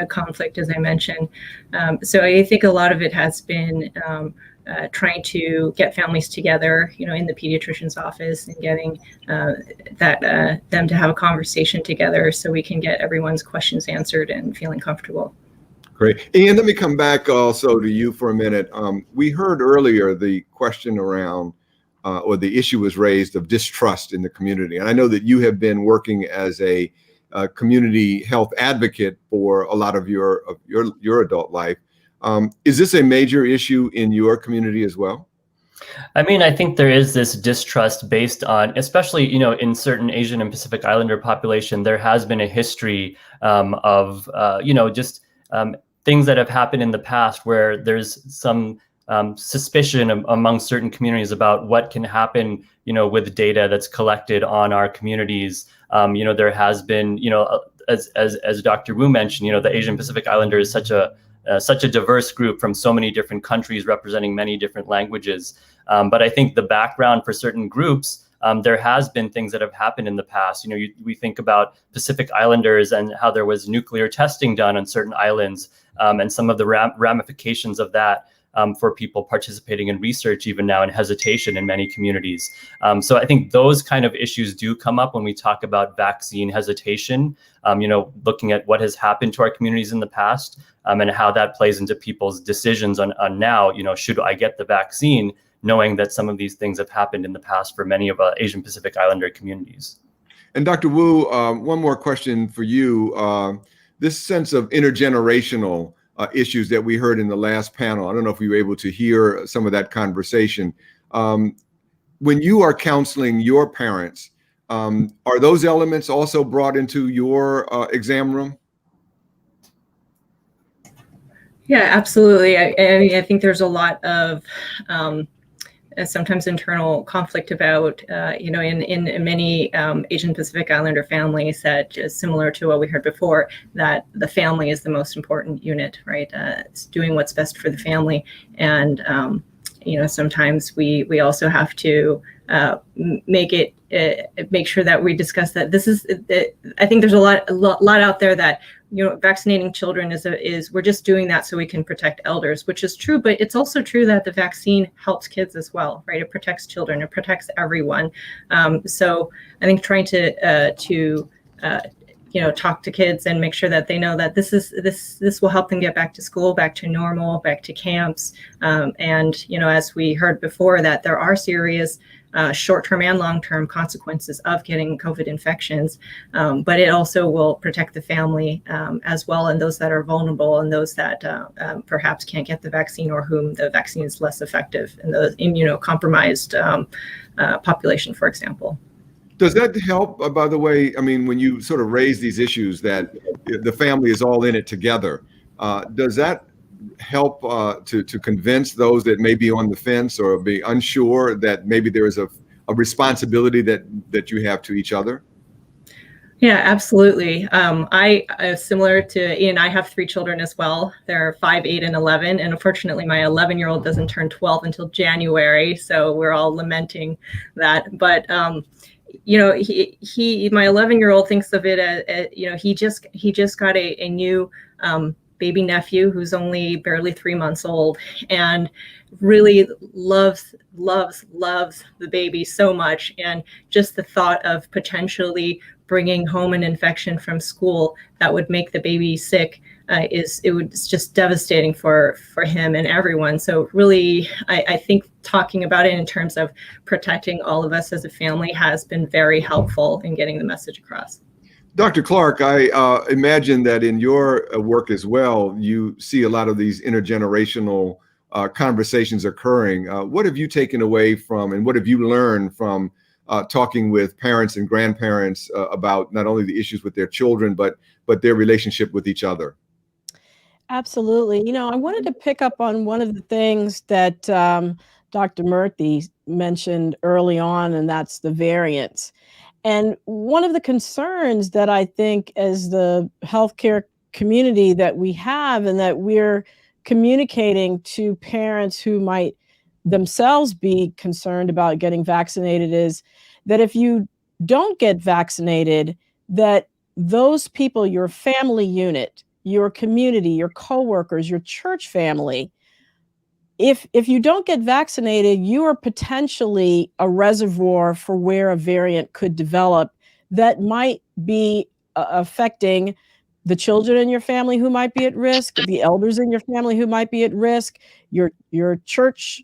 conflict, as I mentioned. So I think a lot of it has been trying to get families together, in the pediatrician's office and getting them to have a conversation together so we can get everyone's questions answered and feeling comfortable. Great. Ian, let me come back also to you for a minute. We heard earlier the question around, or the issue was raised of distrust in the community. And I know that you have been working as a community health advocate for a lot of your adult life. Is this a major issue in your community as well? I mean, I think there is this distrust based on, especially, in certain Asian and Pacific Islander population, there has been a history of, just things that have happened in the past where there's some suspicion among certain communities about what can happen, with data that's collected on our communities. There has been, as Dr. Wu mentioned, the Asian Pacific Islander is such a diverse group from so many different countries representing many different languages. But I think the background for certain groups, there has been things that have happened in the past. We think about Pacific Islanders and how there was nuclear testing done on certain islands, and some of the ramifications of that for people participating in research even now, and hesitation in many communities. So I think those kind of issues do come up when we talk about vaccine hesitation, looking at what has happened to our communities in the past, and how that plays into people's decisions on now, should I get the vaccine, knowing that some of these things have happened in the past for many of Asian Pacific Islander communities. And Dr. Wu, one more question for you. This sense of intergenerational issues that we heard in the last panel, I don't know if you were able to hear some of that conversation. When you are counseling your parents, are those elements also brought into your exam room? Yeah, absolutely. I think there's a lot of sometimes internal conflict about, in many Asian Pacific Islander families, that is similar to what we heard before, that the family is the most important unit, right? It's doing what's best for the family. And, sometimes we also have to make sure that we discuss that this is, I think there's a lot out there that, vaccinating children is we're just doing that so we can protect elders, which is true, but it's also true that the vaccine helps kids as well, right? It protects children, it protects everyone. So I think trying to talk to kids and make sure that they know that this will help them get back to school, back to normal, back to camps. And, as we heard before, that there are serious short-term and long-term consequences of getting COVID infections, but it also will protect the family as well, and those that are vulnerable and those that perhaps can't get the vaccine or whom the vaccine is less effective in the immunocompromised population, for example. Does that help, by the way? I mean, when you sort of raise these issues that the family is all in it together, does that help to convince those that may be on the fence or be unsure that maybe there is a responsibility that you have to each other? Yeah, absolutely. I similar to Ian, I have 3 children as well. They're 5, 8, and 11. And unfortunately, my 11-year-old doesn't turn 12 until January. So we're all lamenting that. But my 11-year-old thinks of it as, he just got a new baby nephew who's only barely 3 months old and really loves the baby so much. And just the thought of potentially bringing home an infection from school that would make the baby sick it's just devastating for him and everyone. So really, I think talking about it in terms of protecting all of us as a family has been very helpful in getting the message across. Dr. Clarke, I imagine that in your work as well, you see a lot of these intergenerational conversations occurring. What have you taken away from, and what have you learned from talking with parents and grandparents about not only the issues with their children, but their relationship with each other? Absolutely. You know, I wanted to pick up on one of the things that Dr. Murthy mentioned early on, and that's the variance. And one of the concerns that I think as the healthcare community that we have and that we're communicating to parents who might themselves be concerned about getting vaccinated is that if you don't get vaccinated, that those people, your family unit, your community, your coworkers, your church family, if you don't get vaccinated, you are potentially a reservoir for where a variant could develop that might be affecting the children in your family who might be at risk, the elders in your family who might be at risk, your church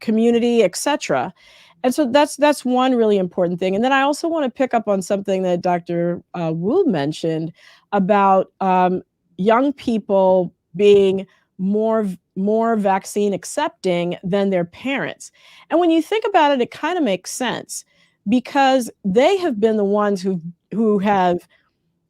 community, etc. And so that's one really important thing. And then I also want to pick up on something that Dr. Wu mentioned about young people being more vaccine accepting than their parents. And when you think about it, it kind of makes sense because they have been the ones who have,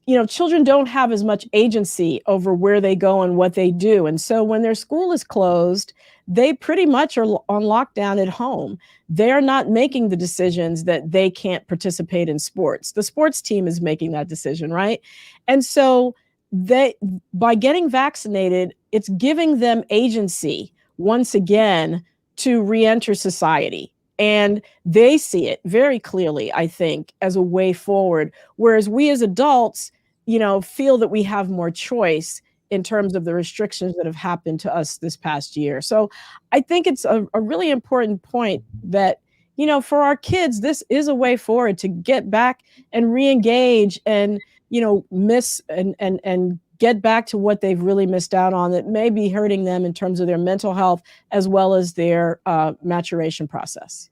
you know, children don't have as much agency over where they go and what they do. And so when their school is closed, they pretty much are on lockdown at home. They're not making the decisions that they can't participate in sports. The sports team is making that decision, right? And so by getting vaccinated, it's giving them agency once again to re-enter society. And they see it very clearly, I think, as a way forward. Whereas we as adults, you know, feel that we have more choice in terms of the restrictions that have happened to us this past year. So I think it's a really important point that, you know, for our kids, this is a way forward to get back and re-engage and, you know, miss and get back to what they've really missed out on that may be hurting them in terms of their mental health as well as their maturation process.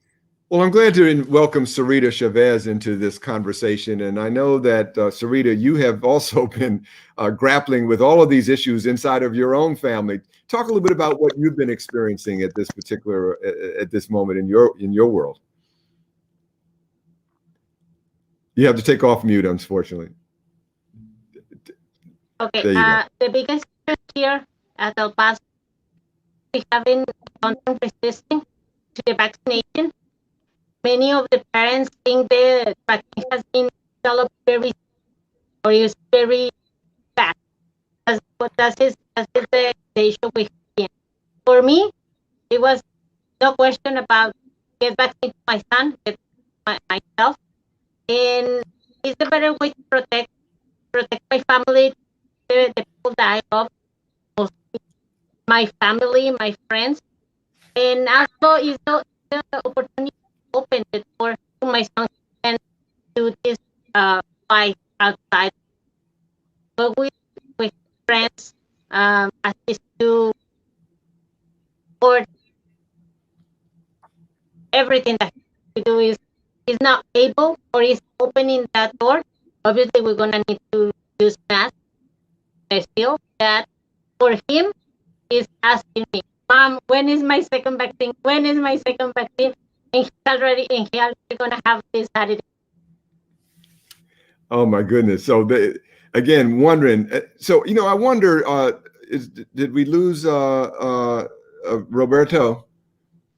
Well, I'm glad to welcome Sarita Chavez into this conversation. And I know that, Sarita, you have also been grappling with all of these issues inside of your own family. Talk a little bit about what you've been experiencing at this moment in your world. You have to take off mute, unfortunately. Okay, the biggest issue here at El Paso, we have been resisting to the vaccination. Many of the parents think the vaccine has been developed very, or is very fast. That is the issue we have. For me, it was no question about get vaccine to my son, get myself, and it's a better way to protect my family, the people that I love, mostly my family, my friends, and also is the opportunity to open the door to my son and do this fight outside, but with friends, assist to or everything that we do is not able or is opening that door. Obviously, we're gonna need to use masks. I feel that for him, he's asking me, "Mom, when is my second vaccine? When is my second vaccine?" And he's already gonna have this Saturday. Oh my goodness! So again, wondering. So you know, I wonder, did we lose Roberto?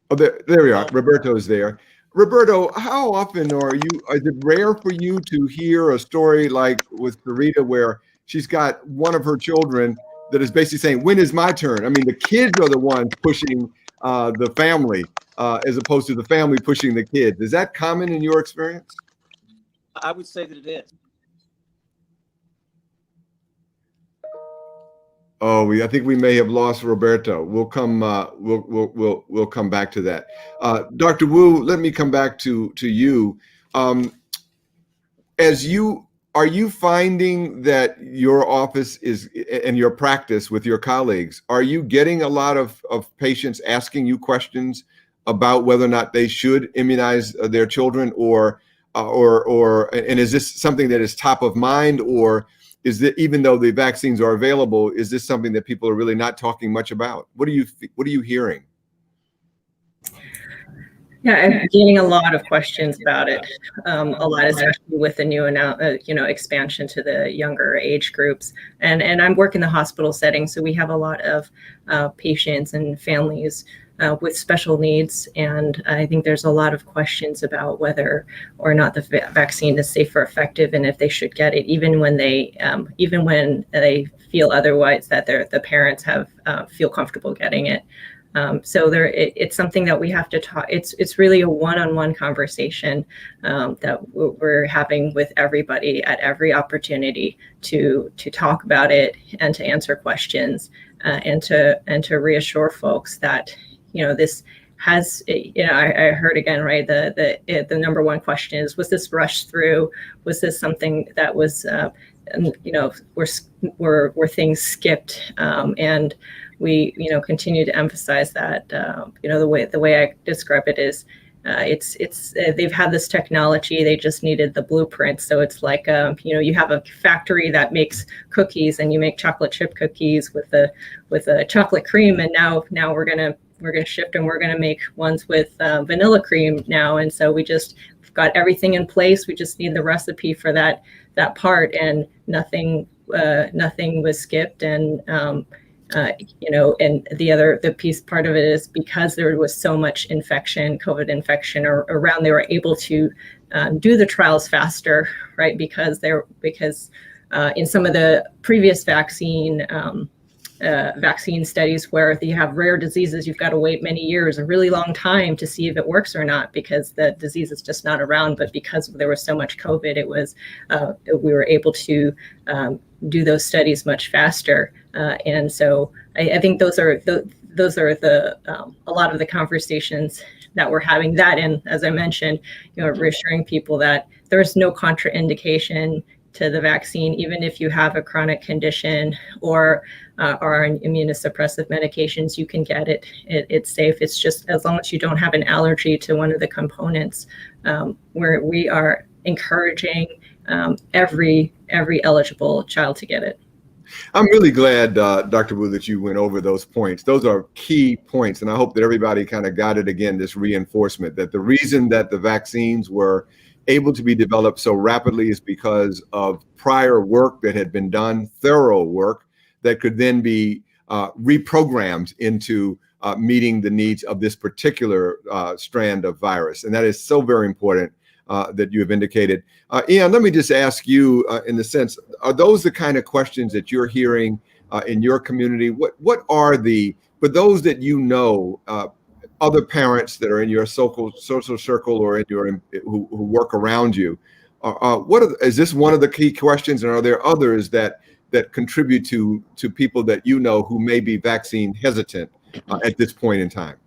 Oh, there we are. Roberto is there. Roberto, how often is it rare for you to hear a story like with Sarita where she's got one of her children that is basically saying, when is my turn? I mean, the kids are the ones pushing the family as opposed to the family pushing the kids. Is that common in your experience? I would say that it is. Oh, I think we may have lost Roberto. We'll come. We'll come back to that. Dr. Wu, let me come back to you. Are you finding that your office is, and your practice with your colleagues, are you getting a lot of patients asking you questions about whether or not they should immunize their children, or is this something that is top of mind, or is that, even though the vaccines are available, is this something that people are really not talking much about? What are you hearing? Yeah, I'm getting a lot of questions about it. A lot, especially with the new expansion to the younger age groups. And I'm working in the hospital setting, so we have a lot of patients and families with special needs. And I think there's a lot of questions about whether or not the vaccine is safe or effective, and if they should get it, even when they feel otherwise, that the parents feel comfortable getting it. So it's something that we have to talk. It's really a one-on-one conversation that we're having with everybody at every opportunity to talk about it and to answer questions and to reassure folks that this has. I heard again, right? The number one question is, was this rushed through? Was this something that was were things skipped? And we continue to emphasize that the way I describe it is they've had this technology, they just needed the blueprint. So it's like you have a factory that makes cookies, and you make chocolate chip cookies with a chocolate cream, and now we're gonna shift, and we're gonna make ones with vanilla cream now. And so we've got everything in place. We just need the recipe for that part, and nothing was skipped. And and the piece part of it is, because there was so much COVID infection around, they were able to do the trials faster, right? Because in some of the previous vaccine studies where you have rare diseases, you've got to wait many years, a really long time, to see if it works or not, because the disease is just not around. But because there was so much COVID, we were able to do those studies much faster. And so I think those are a lot of the conversations that we're having. That, and as I mentioned, reassuring people that there's no contraindication to the vaccine, even if you have a chronic condition or are on immunosuppressive medications, you can get it. It's safe. It's just, as long as you don't have an allergy to one of the components, where we are encouraging every eligible child to get it. I'm really glad, Dr. Wu, that you went over those points. Those are key points, and I hope that everybody kind of got it again, this reinforcement that the reason that the vaccines were able to be developed so rapidly is because of prior work that had been done, thorough work that could then be reprogrammed into meeting the needs of this particular strand of virus. And that is so very important that you have indicated. Ian, let me just ask you, in the sense, are those the kind of questions that you're hearing in your community? What are for those that other parents that are in your social circle or who work around you, is this one of the key questions, and are there others that contribute to people that who may be vaccine hesitant at this point in time?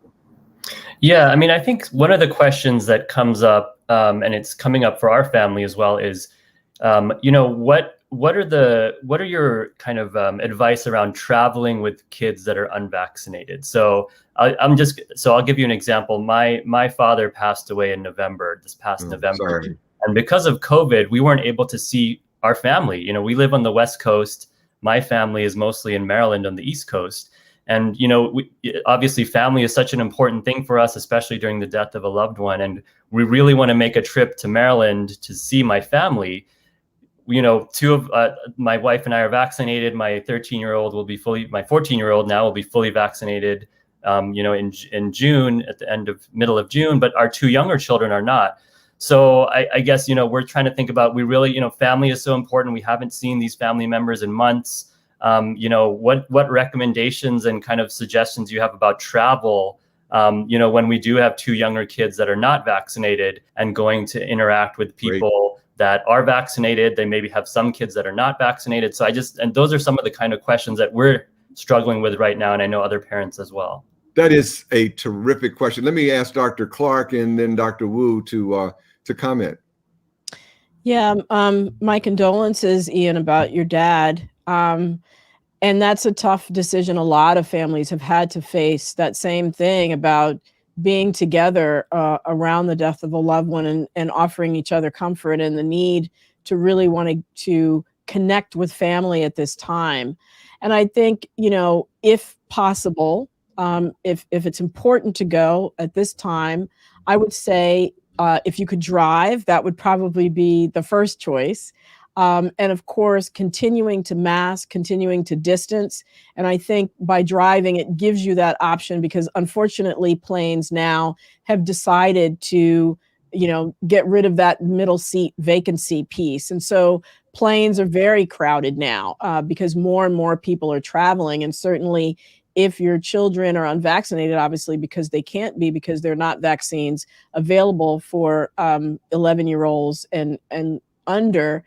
Yeah, I mean, I think one of the questions that comes up, and it's coming up for our family as well, is, what are your kind of advice around traveling with kids that are unvaccinated? So I'll give you an example. My father passed away in this past November. Sorry. And because of COVID, we weren't able to see our family. We live on the West Coast. My family is mostly in Maryland on the East Coast. And, obviously family is such an important thing for us, especially during the death of a loved one. And we really want to make a trip to Maryland to see my family. Two of my wife and I are vaccinated. My 13-year-old my 14-year-old now will be fully vaccinated, in June, at the middle of June, but our two younger children are not. So I guess, we're trying to think about, we really, family is so important. We haven't seen these family members in months. What recommendations and kind of suggestions you have about travel, when we do have two younger kids that are not vaccinated and going to interact with people that are vaccinated. They maybe have some kids that are not vaccinated. So and those are some of the kind of questions that we're struggling with right now, and I know other parents as well? That is a terrific question. Let me ask Dr. Clarke and then Dr. Wu to comment. Yeah, my condolences, Ian, about your dad. And that's a tough decision. A lot of families have had to face that same thing about being together around the death of a loved one and offering each other comfort, and the need to really want to connect with family at this time. And I think, if possible, if it's important to go at this time, I would say if you could drive, that would probably be the first choice. And of course, continuing to mask, continuing to distance. And I think by driving, it gives you that option, because unfortunately, planes now have decided to, get rid of that middle seat vacancy piece. And so planes are very crowded now because more and more people are traveling. And certainly if your children are unvaccinated, obviously, because they can't be, because they're not vaccines available for 11-year-olds and under,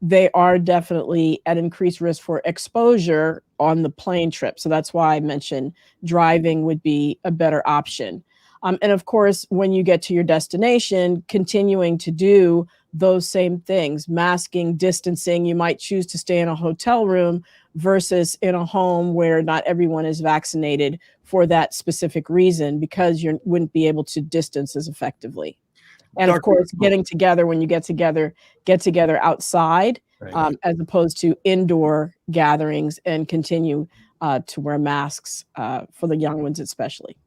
they are definitely at increased risk for exposure on the plane trip. So that's why I mentioned driving would be a better option. And of course, when you get to your destination, continuing to do those same things, masking, distancing. You might choose to stay in a hotel room versus in a home where not everyone is vaccinated for that specific reason, because you wouldn't be able to distance as effectively. And of course, getting together, when you get together outside, right, as opposed to indoor gatherings, and continue to wear masks for the young ones especially.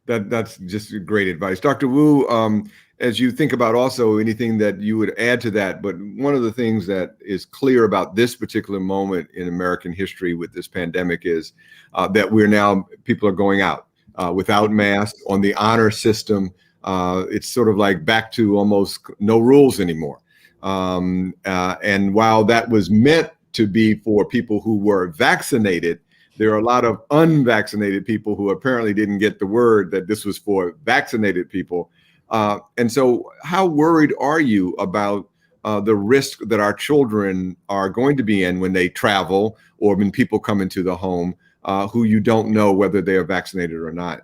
That's just great advice. Dr. Wu, as you think about also anything that you would add to that, but one of the things that is clear about this particular moment in American history with this pandemic is that people are going out without masks on the honor system. It's sort of like back to almost no rules anymore. And while that was meant to be for people who were vaccinated, there are a lot of unvaccinated people who apparently didn't get the word that this was for vaccinated people. And so how worried are you about the risk that our children are going to be in when they travel, or when people come into the home who you don't know whether they are vaccinated or not?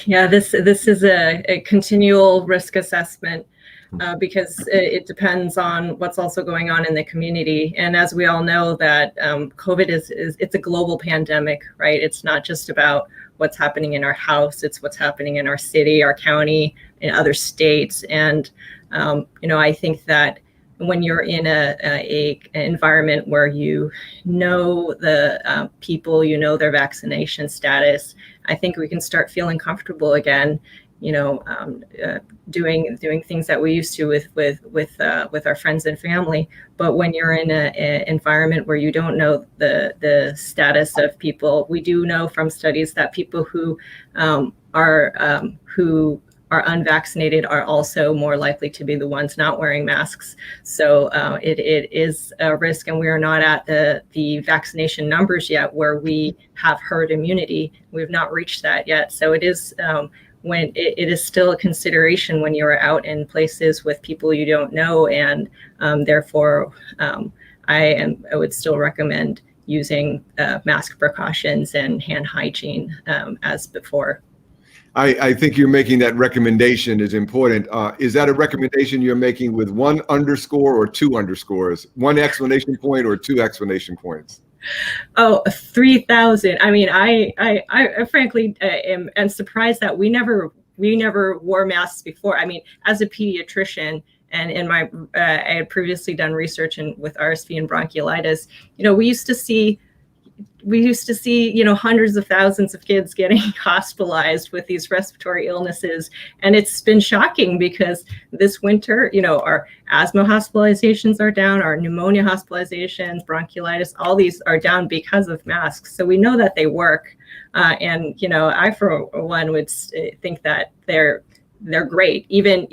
Yeah, this is a continual risk assessment because it depends on what's also going on in the community. And as we all know, that COVID it's a global pandemic, right? It's not just about what's happening in our house, it's what's happening in our city, our county, in other states. And I think that when you're in an environment where you know the people, you know their vaccination status, I think we can start feeling comfortable again, doing things that we used to with our friends and family. But when you're in an environment where you don't know the status of people, we do know from studies that people who are unvaccinated are also more likely to be the ones not wearing masks. So it is a risk, and we are not at the vaccination numbers yet where we have herd immunity. We've not reached that yet. So it is when it is still a consideration when you're out in places with people you don't know, and therefore I would still recommend using mask precautions and hand hygiene as before. I think you're making that recommendation is important. Is that a recommendation you're making with one underscore or two underscores? One explanation point or two explanation points? Oh, 3,000. I mean, I frankly am surprised that we never wore masks before. I mean, as a pediatrician, and in my I had previously done research with RSV and bronchiolitis. We used to see hundreds of thousands of kids getting hospitalized with these respiratory illnesses. And it's been shocking because this winter, our asthma hospitalizations are down, our pneumonia hospitalizations, bronchiolitis, all these are down because of masks. So we know that they work. And I, for one, would think that they're great, even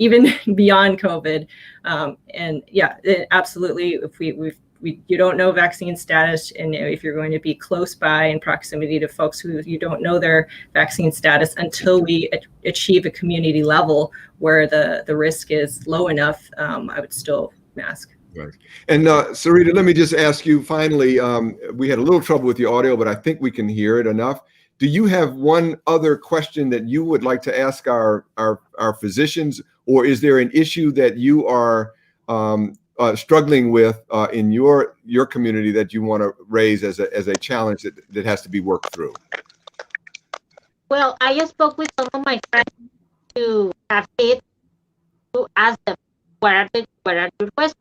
beyond COVID. And yeah, absolutely. If you don't know vaccine status, and if you're going to be close by in proximity to folks who you don't know their vaccine status, until we achieve a community level where the risk is low enough, I would still mask. Right. And Sarita, let me just ask you finally, we had a little trouble with the audio, but I think we can hear it enough. Do you have one other question that you would like to ask our physicians, or is there an issue that you are struggling with in your community that you want to raise as a challenge that has to be worked through? Well, I just spoke with some of my friends to have kids to ask them what are your questions.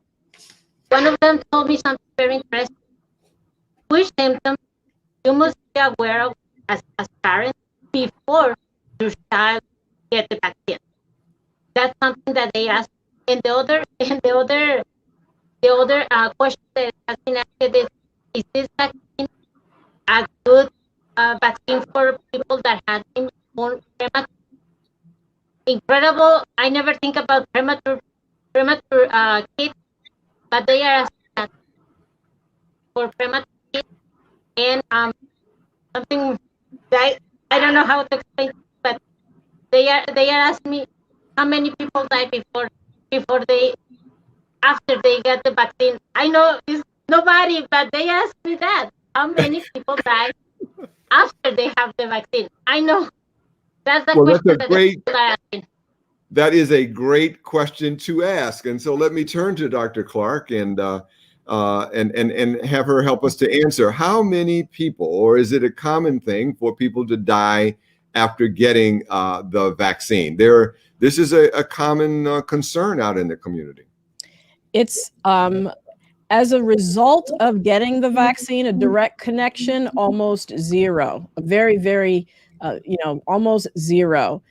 One of them told me something very interesting. Which symptoms you must be aware of as parents before your child gets the vaccine. That's something that they asked. And the other question that has been asked is this vaccine a good vaccine for people that have been born premature? Incredible. I never think about premature kids, but they are asking that for premature kids. And something that I don't know how to explain, but they are asking me how many people die after they get the vaccine. I know it's nobody, but they ask me that. How many people die after they have the vaccine? I know. That's the question that is a great question to ask. And so let me turn to Dr. Clarke and have her help us to answer. How many people, or is it a common thing for people to die after getting the vaccine? This is a common concern out in the community. It's as a result of getting the vaccine, a direct connection, almost zero, a very, very, almost zero.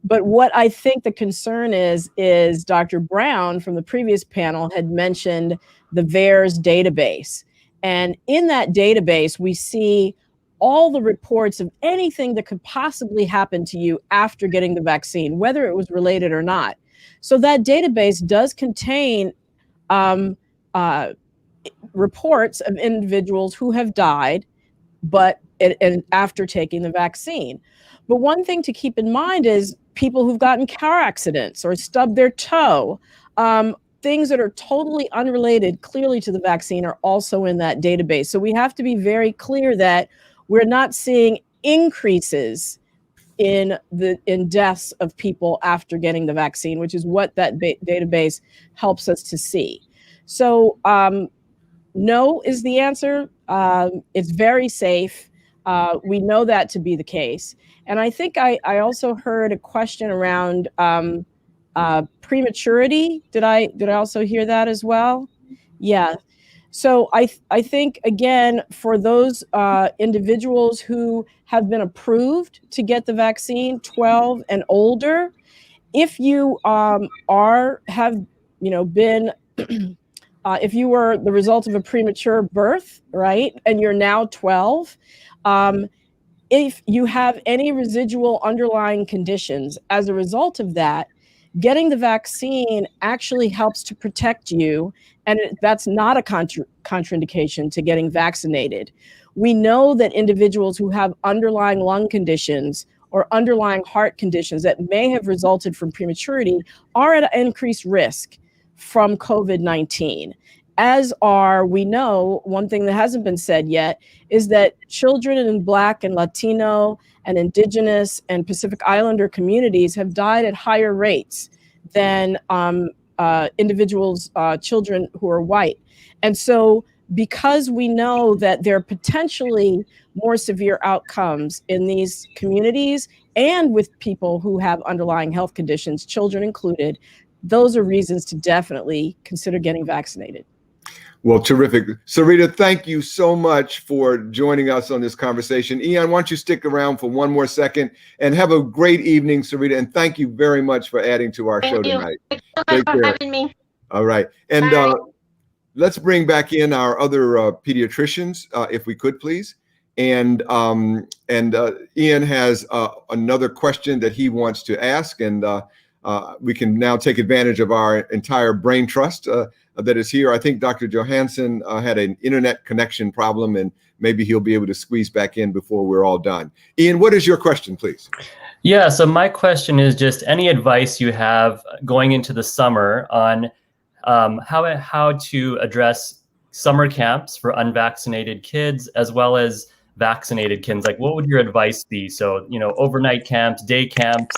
But what I think the concern is Dr. Brown from the previous panel had mentioned the VAERS database. And in that database, we see all the reports of anything that could possibly happen to you after getting the vaccine, whether it was related or not. So that database does contain reports of individuals who have died, but after taking the vaccine. But one thing to keep in mind is people who've gotten car accidents or stubbed their toe, things that are totally unrelated clearly to the vaccine are also in that database. So we have to be very clear that we're not seeing increases in deaths of people after getting the vaccine, which is what that database helps us to see. So no is the answer. It's very safe. We know that to be the case. And I think I also heard a question around prematurity. Did I also hear that as well? Yeah. So I think, again, for those individuals who have been approved to get the vaccine, 12 and older, if you if you were the result of a premature birth, right, and you're now 12, if you have any residual underlying conditions as a result of that, getting the vaccine actually helps to protect you, and that's not a contraindication to getting vaccinated. We know that individuals who have underlying lung conditions or underlying heart conditions that may have resulted from prematurity are at an increased risk from COVID-19. As we know, one thing that hasn't been said yet is that children in Black and Latino and Indigenous and Pacific Islander communities have died at higher rates than children who are white. And so because we know that there are potentially more severe outcomes in these communities and with people who have underlying health conditions, children included, those are reasons to definitely consider getting vaccinated. Well, terrific. Sarita, thank you so much for joining us on this conversation. Ian, why don't you stick around for one more second and have a great evening, Sarita, and thank you very much for adding to our show tonight. Thank you for having me. All right. And let's bring back in our other pediatricians, if we could, please. And Ian has another question that he wants to ask, and we can now take advantage of our entire brain trust that is here. I think Dr. Johansson had an internet connection problem, and maybe he'll be able to squeeze back in before we're all done. Ian, what is your question, please? Yeah, so my question is just any advice you have going into the summer on how to address summer camps for unvaccinated kids as well as vaccinated kids. Like, what would your advice be? So, overnight camps, day camps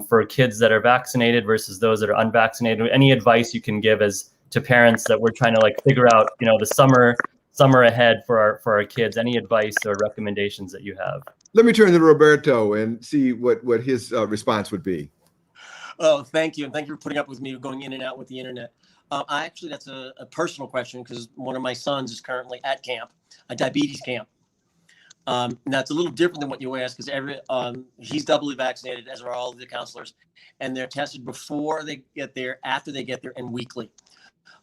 for kids that are vaccinated versus those that are unvaccinated. Any advice you can give as to parents that we're trying to figure out, the summer ahead for our kids? Any advice or recommendations that you have? Let me turn to Roberto and see what his response would be. Oh, thank you. And thank you for putting up with me going in and out with the internet. That's a personal question because one of my sons is currently at camp, a diabetes camp. Now it's a little different than what you asked because he's doubly vaccinated, as are all of the counselors, and they're tested before they get there, after they get there, and weekly.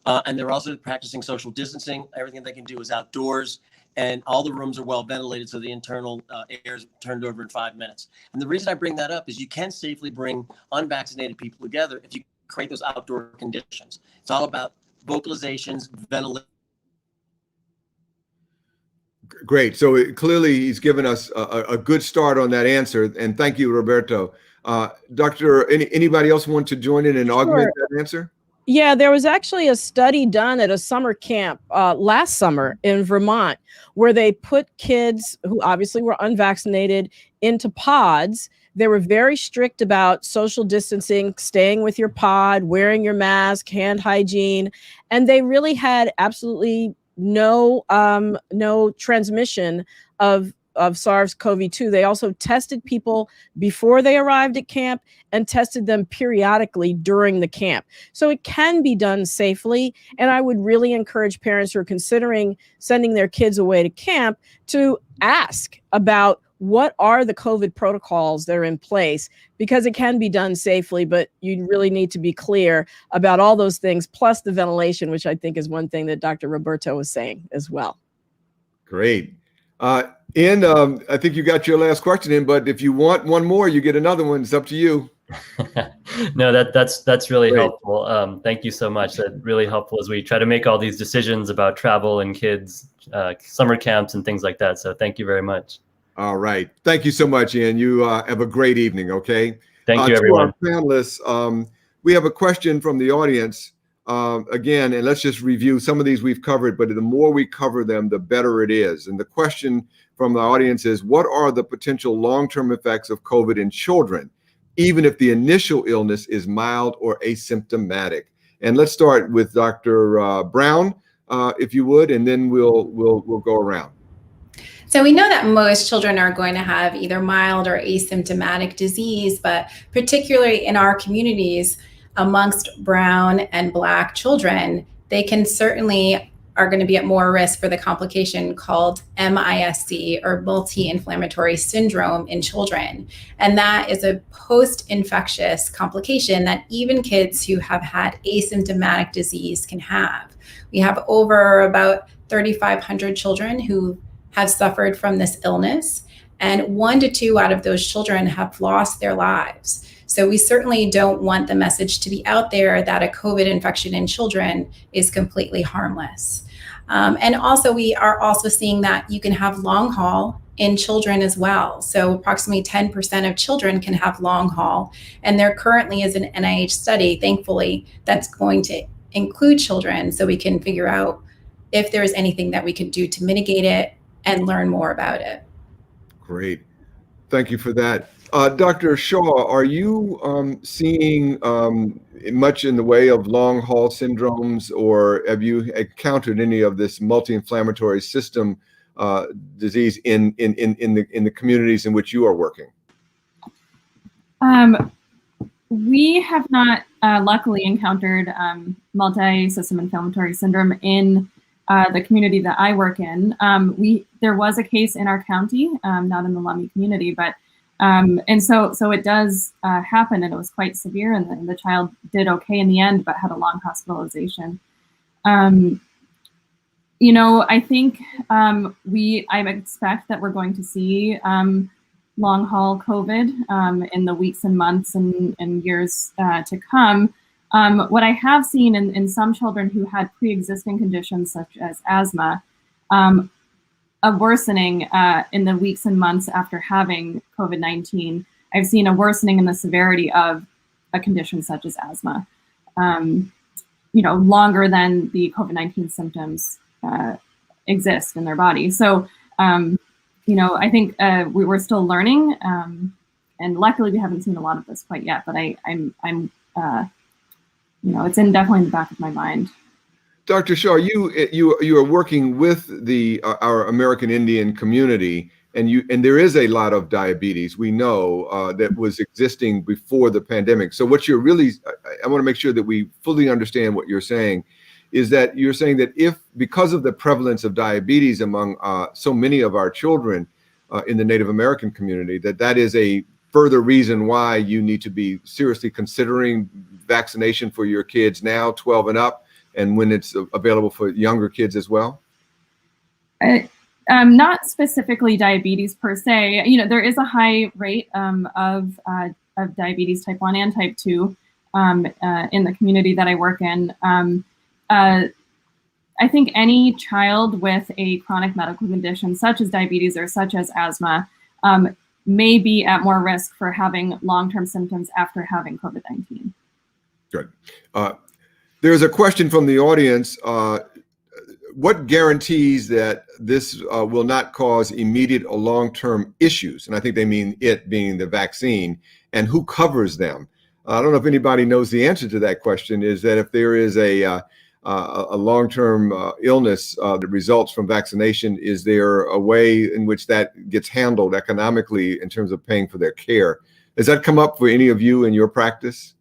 And they're also practicing social distancing. Everything they can do is outdoors, and all the rooms are well ventilated, so the internal air is turned over in 5 minutes. And the reason I bring that up is you can safely bring unvaccinated people together if you create those outdoor conditions. It's all about vocalizations, ventilation. Great. So clearly he's given us a good start on that answer. And thank you, Roberto. Doctor, anybody else want to join in and augment that answer? Yeah, there was actually a study done at a summer camp last summer in Vermont where they put kids who obviously were unvaccinated into pods. They were very strict about social distancing, staying with your pod, wearing your mask, hand hygiene, and they really had absolutely no transmission of SARS-CoV-2. They also tested people before they arrived at camp and tested them periodically during the camp. So it can be done safely. And I would really encourage parents who are considering sending their kids away to camp to ask about what are the COVID protocols that are in place, because it can be done safely, but you really need to be clear about all those things, plus the ventilation, which I think is one thing that Dr. Roberto was saying as well. Great. Ian, I think you got your last question in, but if you want one more, you get another one. It's up to you. No, that's really helpful. Thank you so much. That's really helpful as we try to make all these decisions about travel and kids, summer camps and things like that. So thank you very much. All right. Thank you so much, Ian. You have a great evening, okay? Thank you, everyone. To our panelists, we have a question from the audience. Again, and let's just review some of these we've covered, but the more we cover them, the better it is. And the question from the audience is, what are the potential long-term effects of COVID in children, even if the initial illness is mild or asymptomatic? And let's start with Dr. Brown, if you would, and then we'll go around. So we know that most children are going to have either mild or asymptomatic disease, but particularly in our communities, amongst brown and Black children, they can certainly are going to be at more risk for the complication called MIS-C, or multi-inflammatory syndrome, in children. And that is a post-infectious complication that even kids who have had asymptomatic disease can have. We have over about 3,500 children who have suffered from this illness, and 1 to 2 out of those children have lost their lives. So we certainly don't want the message to be out there that a COVID infection in children is completely harmless. And also we are also seeing that you can have long haul in children as well. So approximately 10% of children can have long haul. And there currently is an NIH study, thankfully, that's going to include children so we can figure out if there's anything that we can do to mitigate it and learn more about it. Great. Thank you for that. Dr. Shaw, are you seeing much in the way of long haul syndromes, or have you encountered any of this multi-inflammatory system disease in the communities in which you are working? We have not luckily encountered multi-system inflammatory syndrome in the community that I work in. There was a case in our county, not in the Lummi community, but and so it does happen, and it was quite severe, and the child did okay in the end, but had a long hospitalization. I think I expect that we're going to see long haul COVID in the weeks and months and years to come. What I have seen in some children who had pre-existing conditions such as asthma, a worsening in the weeks and months after having COVID-19. I've seen a worsening in the severity of a condition such as asthma. longer than the COVID-19 symptoms exist in their body. So, I think we're still learning, and luckily we haven't seen a lot of this quite yet. But I'm it's definitely in the back of my mind. Dr. Shaw, you are working with our American Indian community, and there is a lot of diabetes, we know, that was existing before the pandemic. So what you're really, I want to make sure that we fully understand what you're saying, is that you're saying that because of the prevalence of diabetes among so many of our children in the Native American community, that is a further reason why you need to be seriously considering vaccination for your kids now, 12 and up, and when it's available for younger kids as well? Not specifically diabetes per se. There is a high rate of diabetes type 1 and type 2 in the community that I work in. I think any child with a chronic medical condition such as diabetes or such as asthma may be at more risk for having long-term symptoms after having COVID-19. Good. There's a question from the audience. What guarantees that this will not cause immediate or long-term issues? And I think they mean it being the vaccine, and who covers them? I don't know if anybody knows the answer to that question, is that if there is a long-term illness that results from vaccination, is there a way in which that gets handled economically in terms of paying for their care? Has that come up for any of you in your practice?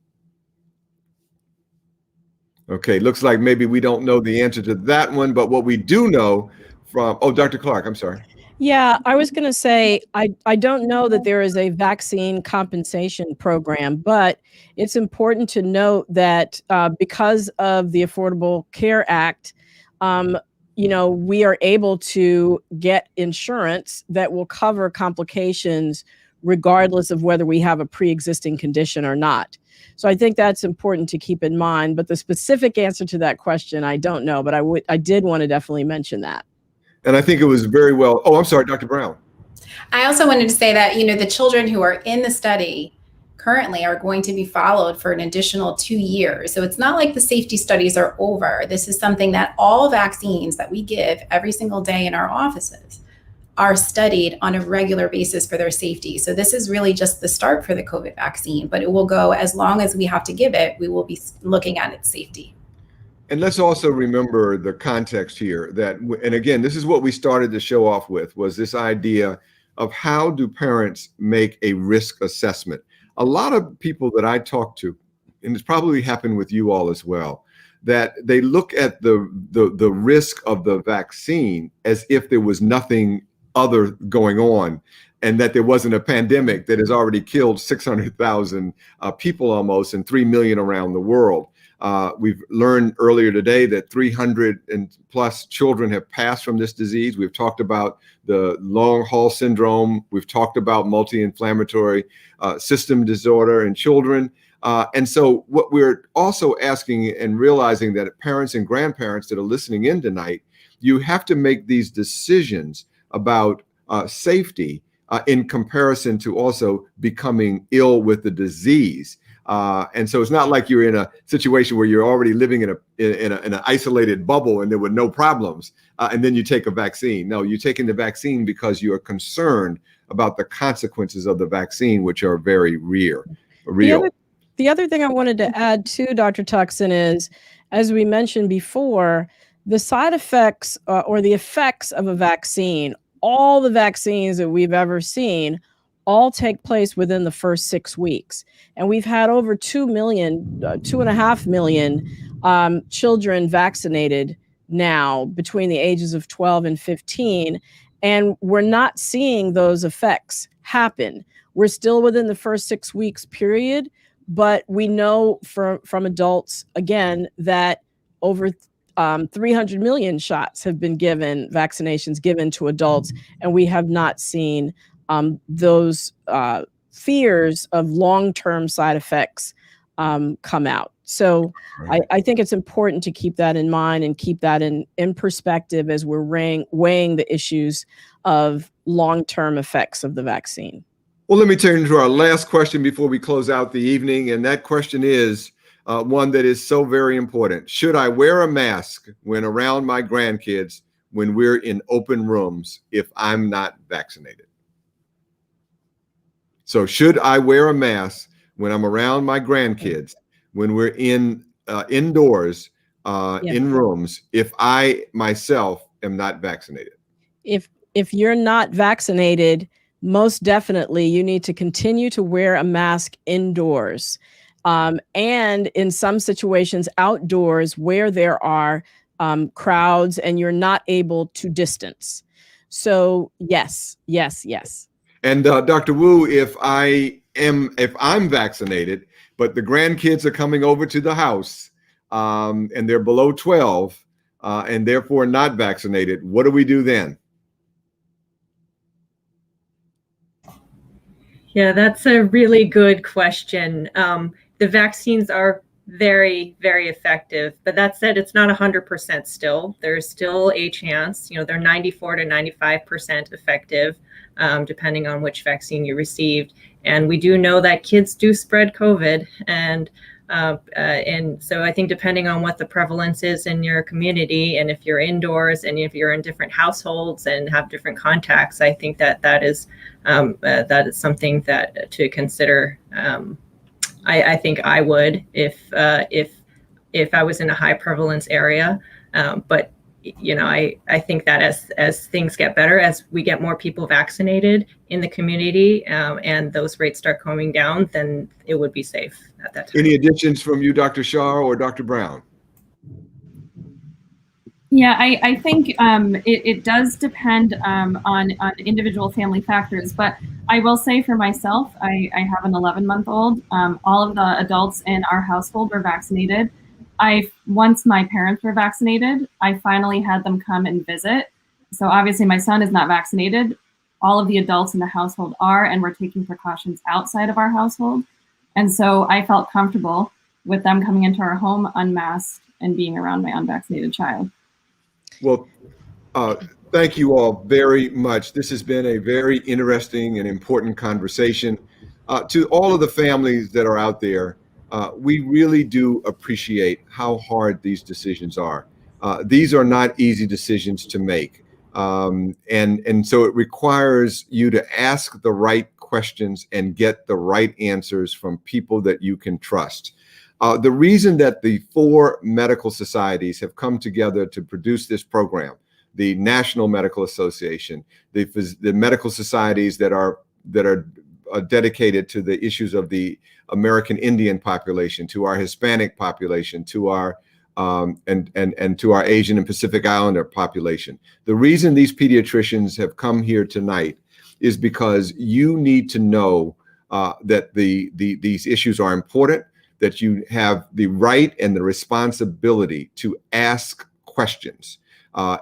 Okay, looks like maybe we don't know the answer to that one, but what we do know from, Dr. Clarke, I'm sorry. Yeah, I was going to say, I don't know that there is a vaccine compensation program, but it's important to note that because of the Affordable Care Act, we are able to get insurance that will cover complications regardless of whether we have a pre-existing condition or not. So I think that's important to keep in mind, but the specific answer to that question, I don't know, but I did want to definitely mention that. And I think it was very well. Oh, I'm sorry, Dr. Brown. I also wanted to say that, the children who are in the study currently are going to be followed for an additional 2 years. So it's not like the safety studies are over. This is something that all vaccines that we give every single day in our offices are studied on a regular basis for their safety. So this is really just the start for the COVID vaccine, but it will go as long as we have to give it, we will be looking at its safety. And let's also remember the context here and again, this is what we started to show off with, was this idea of how do parents make a risk assessment? A lot of people that I talk to, and it's probably happened with you all as well, that they look at the risk of the vaccine as if there was nothing other going on, and that there wasn't a pandemic that has already killed 600,000 people almost, and 3 million around the world. We've learned earlier today that 300 and plus children have passed from this disease. We've talked about the long haul syndrome. We've talked about multi-inflammatory system disorder in children. And so what we're also asking and realizing that parents and grandparents that are listening in tonight, you have to make these decisions about safety in comparison to also becoming ill with the disease. And so it's not like you're in a situation where you're already living in an isolated bubble and there were no problems, and then you take a vaccine. No, you're taking the vaccine because you are concerned about the consequences of the vaccine, which are very real. The other thing I wanted to add to Dr. Tuckson is, as we mentioned before, the side effects or the effects of a vaccine, all the vaccines that we've ever seen, all take place within the first 6 weeks. And we've had over 2.5 million children vaccinated now between the ages of 12 and 15. And we're not seeing those effects happen. We're still within the first 6 weeks period, but we know from adults, again, that over 300 million shots have been given, vaccinations given to adults, and we have not seen those fears of long-term side effects come out. So I think it's important to keep that in mind and keep that in perspective as we're weighing the issues of long-term effects of the vaccine. Well, let me turn to our last question before we close out the evening. And that question is, one that is so very important. Should I wear a mask when around my grandkids when we're in open rooms if I'm not vaccinated? So should I wear a mask when I'm around my grandkids when we're in indoors in rooms if I myself am not vaccinated? If you're not vaccinated, most definitely you need to continue to wear a mask indoors. And in some situations outdoors where there are crowds and you're not able to distance. So yes. And Dr. Wu, if I'm vaccinated, but the grandkids are coming over to the house and they're below 12 and therefore not vaccinated, what do we do then? Yeah, that's a really good question. The vaccines are very, very effective, but that said, it's not 100% still. There's still a chance, they're 94 to 95% effective, depending on which vaccine you received. And we do know that kids do spread COVID. And so I think depending on what the prevalence is in your community, and if you're indoors and if you're in different households and have different contacts, I think that is something that to consider. I think I would if I was in a high prevalence area, but I think that as things get better, as we get more people vaccinated in the community, and those rates start coming down, then it would be safe at that time. Any additions from you, Dr. Shah or Dr. Brown? Yeah, I think it does depend on individual family factors, but I will say for myself, I have an 11-month-old. All of the adults in our household were vaccinated. Once my parents were vaccinated, I finally had them come and visit. So obviously my son is not vaccinated. All of the adults in the household are, and we're taking precautions outside of our household. And so I felt comfortable with them coming into our home unmasked and being around my unvaccinated child. Well, thank you all very much. This has been a very interesting and important conversation. To all of the families that are out there, we really do appreciate how hard these decisions are. These are not easy decisions to make. And so it requires you to ask the right questions and get the right answers from people that you can trust. The reason that the 4 medical societies have come together to produce this program, the National Medical Association, the medical societies that are dedicated to the issues of the American Indian population, to our Hispanic population, to our and to our Asian and Pacific Islander population. The reason these pediatricians have come here tonight is because you need to know that these issues are important, that you have the right and the responsibility to ask questions.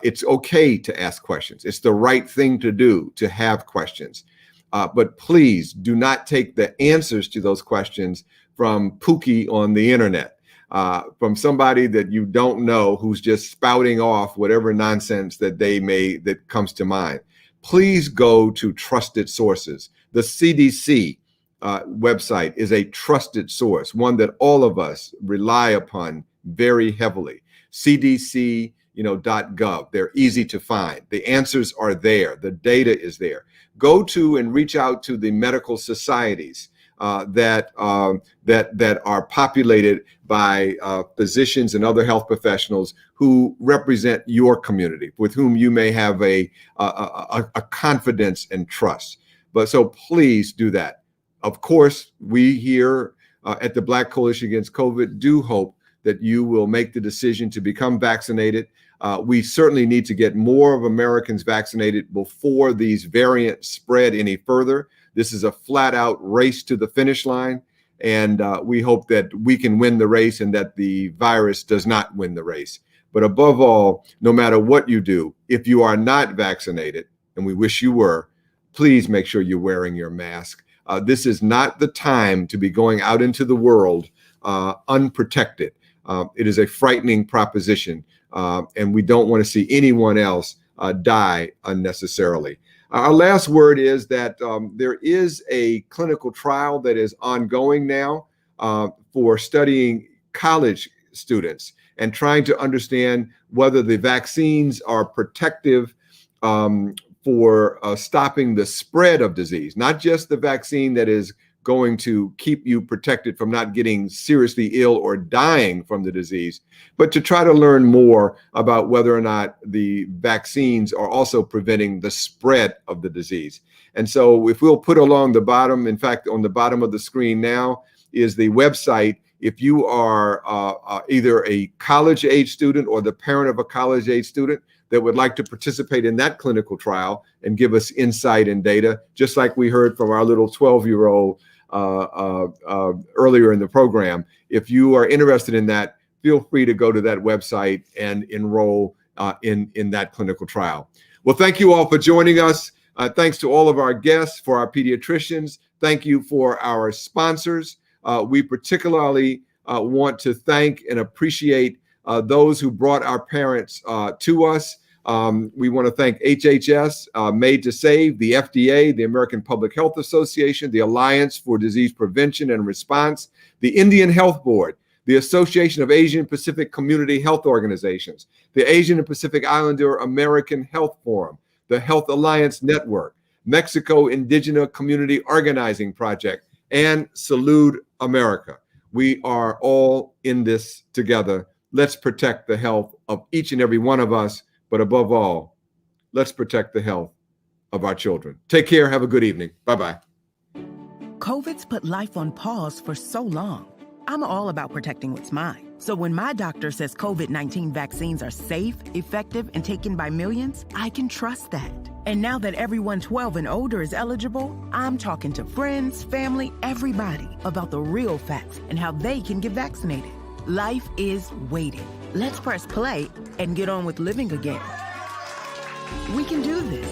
It's okay to ask questions. It's the right thing to do to have questions. But please do not take the answers to those questions from Pookie on the internet, from somebody that you don't know who's just spouting off whatever nonsense that comes to mind. Please go to trusted sources. The CDC website is a trusted source, one that all of us rely upon very heavily. CDC.gov. They're easy to find. The answers are there. The data is there. Go to and reach out to the medical societies that are populated by physicians and other health professionals who represent your community, with whom you may have a confidence and trust. But so please do that. Of course, we here at the Black Coalition Against COVID do hope that you will make the decision to become vaccinated. We certainly need to get more of Americans vaccinated before these variants spread any further. This is a flat out race to the finish line. And we hope that we can win the race and that the virus does not win the race. But above all, no matter what you do, if you are not vaccinated, and we wish you were, please make sure you're wearing your mask. This is not the time to be going out into the world unprotected. It is a frightening proposition, and we don't want to see anyone else die unnecessarily. Our last word is that there is a clinical trial that is ongoing now for studying college students and trying to understand whether the vaccines are protective for stopping the spread of disease, not just the vaccine that is going to keep you protected from not getting seriously ill or dying from the disease, but to try to learn more about whether or not the vaccines are also preventing the spread of the disease. And so if we'll put along the bottom, in fact, on the bottom of the screen now is the website. If you are either a college-age student or the parent of a college-age student that would like to participate in that clinical trial and give us insight and data, just like we heard from our little 12-year-old earlier in the program. If you are interested in that, feel free to go to that website and enroll in that clinical trial. Well, thank you all for joining us. Thanks to all of our guests, for our pediatricians. Thank you for our sponsors. We particularly want to thank and appreciate those who brought our parents to us. We want to thank HHS, Made to Save, the FDA, the American Public Health Association, the Alliance for Disease Prevention and Response, the Indian Health Board, the Association of Asian Pacific Community Health Organizations, the Asian and Pacific Islander American Health Forum, the Health Alliance Network, Mexico Indigenous Community Organizing Project, and Salud America. We are all in this together. Let's protect the health of each and every one of us, but above all, let's protect the health of our children. Take care. Have a good evening. Bye-bye. COVID's put life on pause for so long. I'm all about protecting what's mine. So when my doctor says COVID-19 vaccines are safe, effective, and taken by millions, I can trust that. And now that everyone 12 and older is eligible, I'm talking to friends, family, everybody about the real facts and how they can get vaccinated. Life is waiting. Let's press play and get on with living again. We can do this.